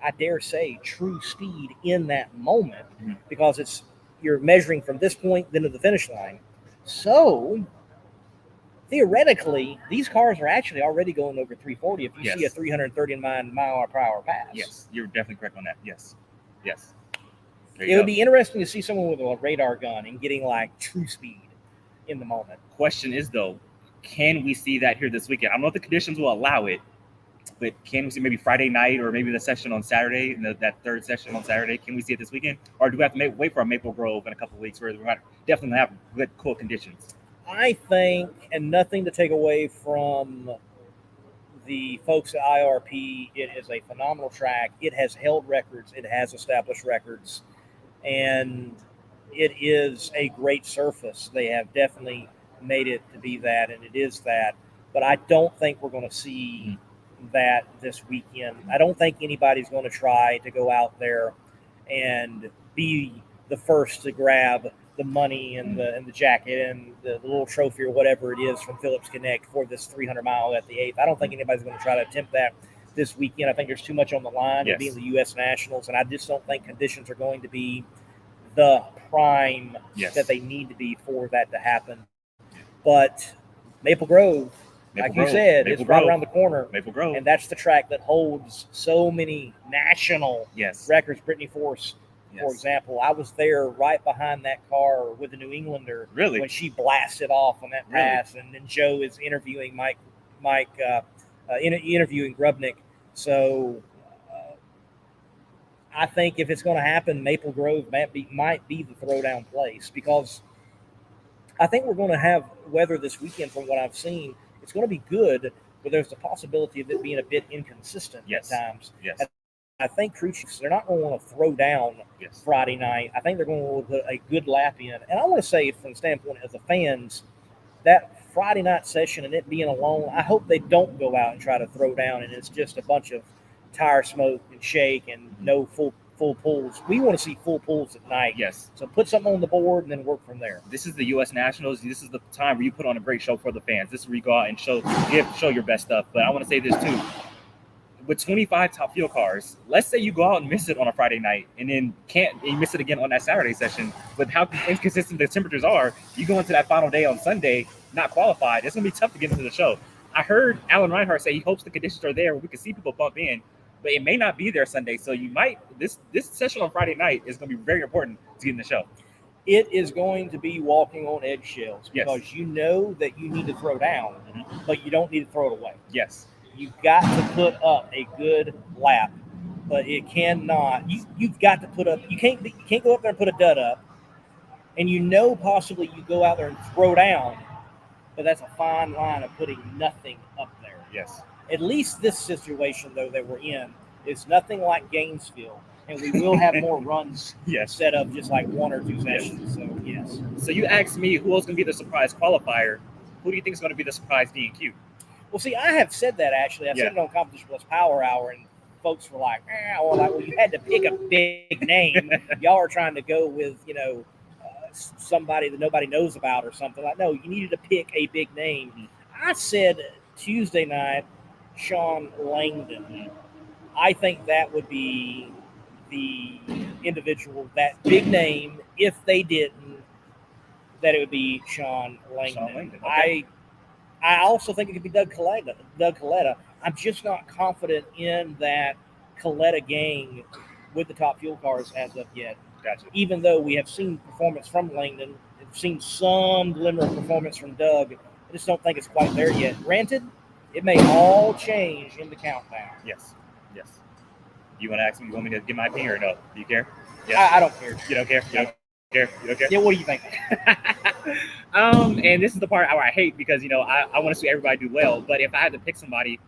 [SPEAKER 18] I dare say, true speed in that moment because you're measuring from this point then to the finish line. So theoretically, these cars are actually already going over 340 if you see a 339 mile per hour pass.
[SPEAKER 1] Yes, you're definitely correct on that. Yes.
[SPEAKER 18] It would be interesting to see someone with a radar gun and getting like true speed in the moment.
[SPEAKER 1] Question is though, can we see that here this weekend? I don't know if the conditions will allow it, but can we see maybe Friday night or maybe the session on Saturday, that third session on Saturday? Can we see it this weekend? Or do we have to wait for a Maple Grove in a couple of weeks where we might definitely have good, cool conditions?
[SPEAKER 18] I think, and nothing to take away from the folks at IRP, it is a phenomenal track. It has held records. It has established records. And it is a great surface. They have definitely made it to be that, and it is that. But I don't think we're going to see that this weekend. I don't think anybody's going to try to go out there and be the first to grab the money and the jacket and the little trophy or whatever it is from Phillips Connect for this 300 mile at the 8th. I don't think anybody's going to try to attempt that this weekend. I think there's too much on the line of being the U.S. Nationals, and I just don't think conditions are going to be the prime that they need to be for that to happen. But Maple Grove, you said, is right around the corner.
[SPEAKER 1] Maple Grove.
[SPEAKER 18] And that's the track that holds so many national records. Brittany Force, for example, I was there right behind that car with the New Englander when she blasted off on that pass. And then Joe is interviewing interviewing Grubnick. So I think if it's going to happen, Maple Grove might be the throwdown place because I think we're going to have weather this weekend from what I've seen. It's going to be good, but there's the possibility of it being a bit inconsistent at times.
[SPEAKER 1] Yes.
[SPEAKER 18] And I think crew chiefs, they're not going to want to throw down
[SPEAKER 1] Yes.
[SPEAKER 18] Friday night. I think they're going to want to put a good lap in. And I want to say, from the standpoint of the fans, that Friday night session and it being alone, I hope they don't go out and try to throw down and it's just a bunch of tire smoke and shake and no full pulls. We want to see full pulls at night.
[SPEAKER 1] Yes.
[SPEAKER 18] So put something on the board and then work from there.
[SPEAKER 1] This is the U.S. Nationals. This is the time where you put on a great show for the fans. This is where you go out and show your best stuff. But I want to say this too. With 25 top fuel cars, let's say you go out and miss it on a Friday night and then you miss it again on that Saturday session. With how inconsistent the temperatures are, you go into that final day on Sunday, not qualified, it's going to be tough to get into the show. I heard Alan Reinhart say he hopes the conditions are there where we can see people bump in, but it may not be there Sunday. So you might, this session on Friday night is going to be very important to get in the show.
[SPEAKER 18] It is going to be walking on eggshells because you know that you need to throw down, but you don't need to throw it away.
[SPEAKER 1] Yes.
[SPEAKER 18] You've got to put up a good lap, but it cannot. You've got to put up. You can't go up there and put a dud up, and possibly you go out there and throw down, but that's a fine line of putting nothing up there.
[SPEAKER 1] Yes.
[SPEAKER 18] At least this situation though that we're in is nothing like Gainesville, and we will have more runs instead of just like one or two sessions. So yes.
[SPEAKER 1] So you asked me who else going to be the surprise qualifier. Who do you think is going to be the surprise D&Q?
[SPEAKER 18] Well, see, I have said that actually. I said it on Competition Plus Power Hour, and folks were like, well, you had to pick a big name. Y'all are trying to go with, somebody that nobody knows about or something. Like, no, you needed to pick a big name. I said Tuesday night, Sean Langdon. I think that would be the individual, that big name, if they didn't, that it would be Sean Langdon.
[SPEAKER 1] Okay.
[SPEAKER 18] I also think it could be Doug Coletta. I'm just not confident in that Coletta gang with the top fuel cars as of yet.
[SPEAKER 1] Gotcha.
[SPEAKER 18] Even though we have seen performance from Langdon, we've seen some glimmer of performance from Doug, I just don't think it's quite there yet. Granted, it may all change in the countdown.
[SPEAKER 1] Yes. You want to ask me? You want me to give my opinion or no? Do you care? Yeah.
[SPEAKER 18] I don't care.
[SPEAKER 1] You don't care? You don't care?
[SPEAKER 18] Yeah, what do you think?
[SPEAKER 1] And this is the part where I hate because, I want to see everybody do well. But if I had to pick somebody,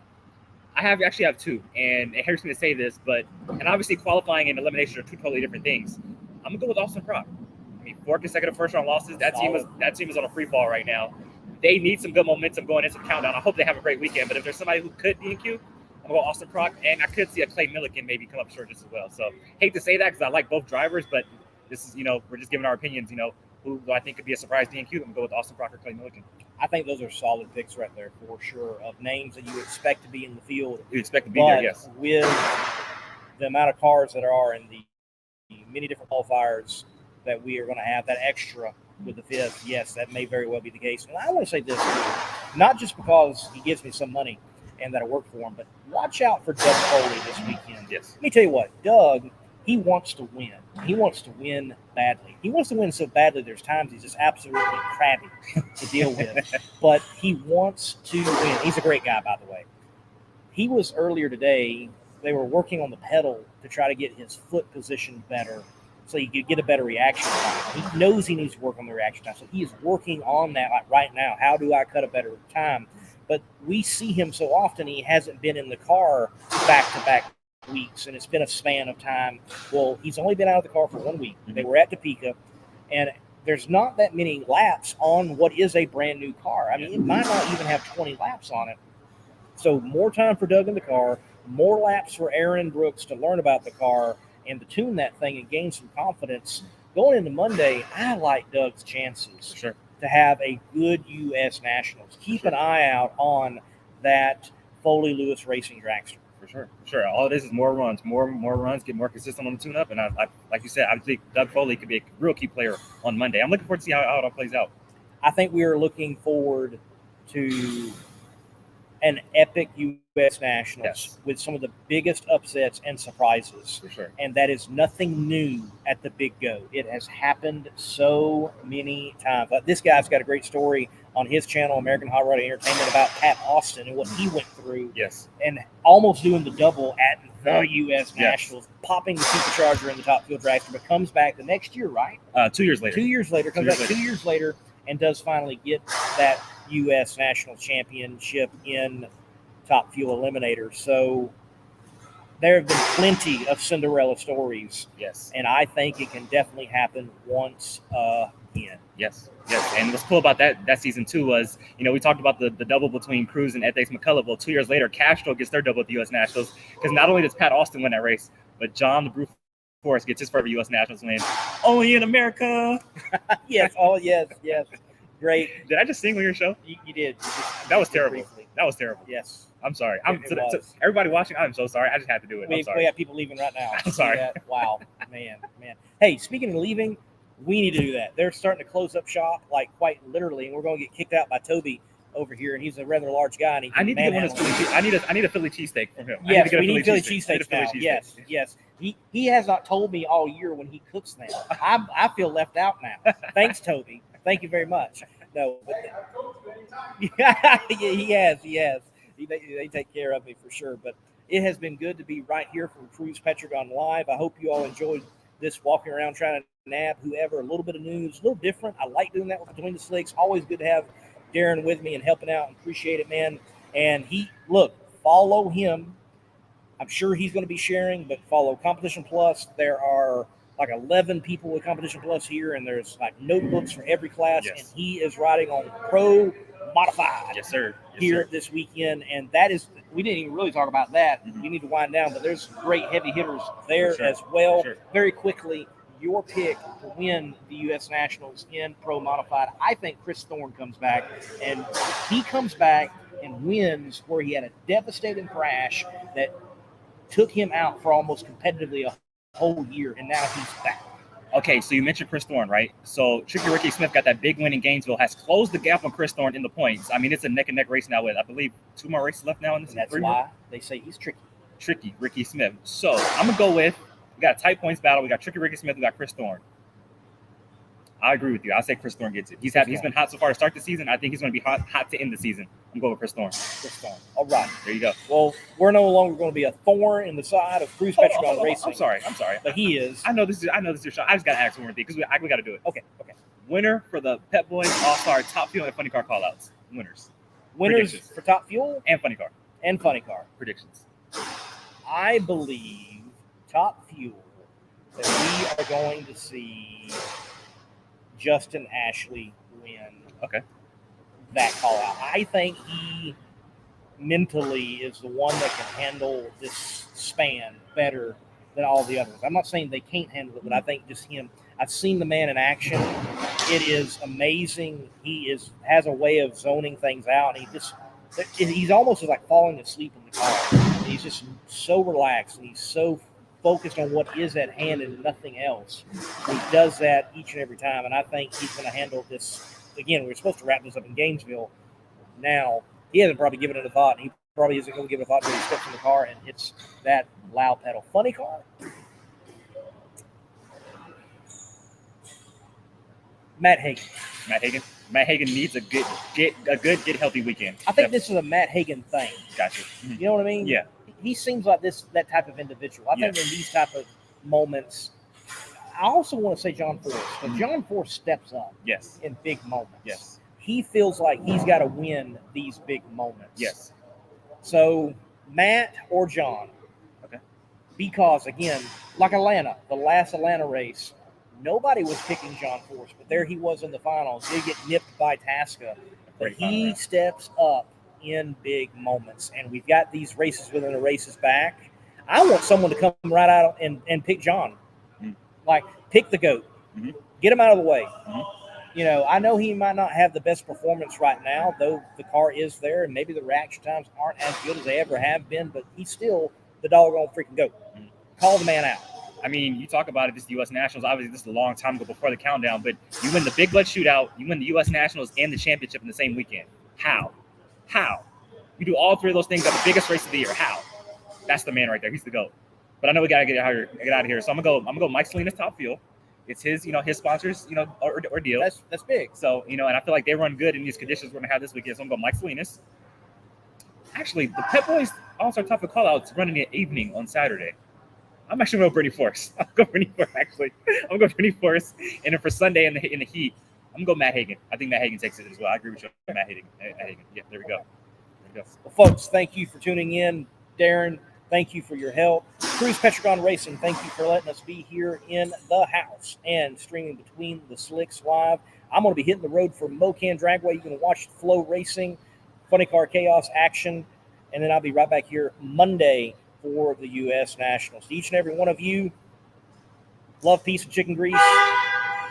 [SPEAKER 1] I actually have two. And it hurts me to say this, and obviously qualifying and elimination are two totally different things. I'm going to go with Austin Prock. 4 consecutive first-round losses. That team is on a free fall right now. They need some good momentum going into the countdown. I hope they have a great weekend. But if there's somebody who could D&Q, I'm going to go Austin Prock. And I could see a Clay Milliken maybe come up short just as well. So hate to say that because I like both drivers, but this is, we're just giving our opinions, who do I think could be a surprise D&Q? I'm going to go with Austin Prock or Clay Milliken.
[SPEAKER 18] I think those are solid picks right there for sure, of names that you expect to be in the field.
[SPEAKER 1] You expect to be there, yes.
[SPEAKER 18] With the amount of cars that are in the many different qualifiers that we are going to have, that extra with the fifth, yes, that may very well be the case. And I want to say this, not just because he gives me some money and that I work for him, but watch out for Doug Foley this weekend.
[SPEAKER 1] Yes.
[SPEAKER 18] Let me tell you what, Doug, he wants to win. He wants to win badly. He wants to win so badly there's times he's just absolutely crabby to deal with. But he wants to win. He's a great guy, by the way. He was earlier today, they were working on the pedal to try to get his foot positioned better so he could get a better reaction time. He knows he needs to work on the reaction time. So he is working on that like right now. How do I cut a better time? But we see him so often, he hasn't been in the car back-to-back weeks, and it's been a span of time. Well, he's only been out of the car for 1 week. They were at Topeka, and there's not that many laps on what is a brand new car. I mean, it might not even have 20 laps on it. So more time for Doug in the car, more laps for Aaron Brooks to learn about the car and to tune that thing and gain some confidence. Going into Monday, I like Doug's chances to have a good U.S. Nationals. Keep an eye out on that Foley Lewis Racing dragster.
[SPEAKER 1] For sure. All it is more runs, more runs, get more consistent on the tune-up. And I like you said, I think Doug Foley could be a real key player on Monday. I'm looking forward to see how it all plays out.
[SPEAKER 18] I think we are looking forward to an epic U.S. Nationals with some of the biggest upsets and surprises.
[SPEAKER 1] For sure.
[SPEAKER 18] And that is nothing new at the Big Go. It has happened so many times. But this guy's got a great story on his channel, American Hot Rod Entertainment, about Pat Austin and what he went through.
[SPEAKER 1] Yes.
[SPEAKER 18] And almost doing the double at the U.S. Nationals, popping the supercharger in the top field dragster, but comes back the next year, right?
[SPEAKER 1] 2 years later.
[SPEAKER 18] 2 years later. Comes back 2 years later and does finally get that U.S. National Championship in Top Fuel Eliminator. So there have been plenty of Cinderella stories.
[SPEAKER 1] Yes.
[SPEAKER 18] And I think it can definitely happen once again.
[SPEAKER 1] Yes. And what's cool about that season too was, we talked about the double between Cruz and Ethics McCullough. Well, 2 years later, Castro gets their double at the U.S. Nationals, because not only does Pat Austin win that race, but John the Brew Force gets his first U.S. Nationals win. Only in America.
[SPEAKER 18] Yes. Oh, yes. Great.
[SPEAKER 1] Did I just sing on your show?
[SPEAKER 18] You did.
[SPEAKER 1] That was terrible.
[SPEAKER 18] Briefly.
[SPEAKER 1] That was terrible.
[SPEAKER 18] Yes.
[SPEAKER 1] I'm sorry.
[SPEAKER 18] It
[SPEAKER 1] Everybody watching, I'm so sorry. I just had to do it. I'm sorry.
[SPEAKER 18] We have people leaving right now.
[SPEAKER 1] I'm sorry.
[SPEAKER 18] Wow, man. Hey, speaking of leaving, we need to do that. They're starting to close up shop, like quite literally, and we're going to get kicked out by Toby over here, and he's a rather large guy. And
[SPEAKER 1] I need to get one of those Philly. I need a Philly cheesesteak from him.
[SPEAKER 18] Yes, we need Philly cheesesteaks now. Yes. He has not told me all year when he cooks them. I feel left out now. Thanks, Toby. Thank you very much. No, but yeah, he has. They take care of me for sure. But it has been good to be right here from Cruz Pedregon Live. I hope you all enjoyed this walking around trying to nab whoever. A little bit of news, a little different. I like doing that with Between the Slicks. Always good to have Darren with me and helping out. Appreciate it, man. And follow him. I'm sure he's going to be sharing, but follow Competition Plus. There are like 11 people with Competition Plus here, and there's like notebooks for every class.
[SPEAKER 1] Yes.
[SPEAKER 18] And he is riding on Pro Modified.
[SPEAKER 1] Yes, sir.
[SPEAKER 18] Here this weekend, and that is, we didn't even really talk about that.
[SPEAKER 1] Mm-hmm.
[SPEAKER 18] We need to wind down, but there's some great heavy hitters there as well. Very quickly, your pick to win the U.S. Nationals in Pro Modified. I think Chris Thorne comes back, and he comes back and wins where he had a devastating crash that took him out for almost competitively a whole year, and now he's back.
[SPEAKER 1] Okay, so you mentioned Chris Thorne, right? So Tricky Ricky Smith got that big win in Gainesville, has closed the gap on Chris Thorne in the points. I mean, it's a neck-and-neck race now with, I believe, 2 more races left now in this.
[SPEAKER 18] And that's why they say he's tricky.
[SPEAKER 1] Tricky Ricky Smith. So I'm going to go with, we got a tight points battle. We got Tricky Ricky Smith. We got Chris Thorne. I agree with you. I'll say Chris Thorne gets it. He's been hot so far to start the season. I think he's going to be hot to end the season. I'm going with Chris Thorne.
[SPEAKER 18] All right.
[SPEAKER 1] There you go.
[SPEAKER 18] Well, we're no longer going to be a thorn in the side of Cruz Pedregon Racing.
[SPEAKER 1] I'm sorry.
[SPEAKER 18] But he is.
[SPEAKER 1] I know this is your shot. I just got to ask one more thing because we got to do it.
[SPEAKER 18] Okay.
[SPEAKER 1] Winner for the Pep Boys All-Star Top Fuel and Funny Car callouts. Winners
[SPEAKER 18] For Top Fuel
[SPEAKER 1] and Funny Car. Predictions.
[SPEAKER 18] I believe Top Fuel that we are going to see Justin Ashley win.
[SPEAKER 1] Okay.
[SPEAKER 18] That call out. I think he mentally is the one that can handle this span better than all the others. I'm not saying they can't handle it, but I think just him. I've seen the man in action. It is amazing. He has a way of zoning things out. And he's almost like falling asleep in the car. He's just so relaxed and he's so focused on what is at hand and nothing else. He does that each and every time, and I think he's going to handle this. Again, we're supposed to wrap this up in Gainesville. Now, he hasn't probably given it a thought, and he probably isn't going to give it a thought until he steps in the car and hits that loud pedal. Funny car? Matt Hagan.
[SPEAKER 1] Matt Hagan needs a good, get healthy weekend.
[SPEAKER 18] I think this is a Matt Hagan thing.
[SPEAKER 1] Gotcha.
[SPEAKER 18] You know what I mean?
[SPEAKER 1] Yeah.
[SPEAKER 18] He seems like that type of individual. I think in these type of moments, I also want to say John Force. But John Force steps up in big moments.
[SPEAKER 1] Yes.
[SPEAKER 18] He feels like he's got to win these big moments.
[SPEAKER 1] Yes.
[SPEAKER 18] So Matt or John.
[SPEAKER 1] Okay.
[SPEAKER 18] Because, again, like Atlanta, the last Atlanta race, nobody was picking John Force, but there he was in the finals. He get nipped by Tasca. But he steps up in big moments. And we've got these races within the races back. I want someone to come right out and pick John.
[SPEAKER 1] Mm-hmm.
[SPEAKER 18] Like, pick the GOAT.
[SPEAKER 1] Mm-hmm.
[SPEAKER 18] Get him out of the way.
[SPEAKER 1] Mm-hmm.
[SPEAKER 18] You know, I know he might not have the best performance right now, though the car is there, and maybe the reaction times aren't as good as they ever have been, but he's still the doggone freaking GOAT. Mm-hmm. Call the man out.
[SPEAKER 1] I mean, you talk about it, this is the U.S. Nationals. Obviously, this is a long time ago before the countdown, but you win the Big Blood Shootout, you win the U.S. Nationals and the championship in the same weekend. How? You do all three of those things at the biggest race of the year. How? That's the man right there. He's the GOAT. But I know we got to get out of here. So I'm gonna go Mike Salinas Top Fuel. It's his, his sponsors, ordeal.
[SPEAKER 18] That's big.
[SPEAKER 1] So, and I feel like they run good in these conditions we're going to have this weekend. So I'm going to go Mike Salinas. Actually, the Pep Boys All-Star Top of Callouts running at evening on Saturday. I'm actually going to go Brittany Force. I'm going to go Brittany Force. And then for Sunday in the heat, I'm going to go Matt Hagan. I think Matt Hagan takes it as well. I agree with you. Matt Hagan. Yeah, there we go.
[SPEAKER 18] Well, folks, thank you for tuning in. Darren, thank you for your help. Cruz Pedregon Racing, thank you for letting us be here in the house and streaming between the slicks live. I'm going to be hitting the road for Mocan Dragway. You can watch Flow Racing, Funny Car Chaos action, and then I'll be right back here Monday for the U.S. Nationals. To each and every one of you, love, peace, and chicken grease.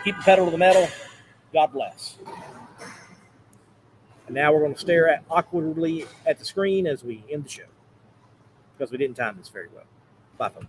[SPEAKER 18] Keep the pedal to the metal. God bless. And now we're going to stare awkwardly at the screen as we end the show because we didn't time this very well. Bye, folks.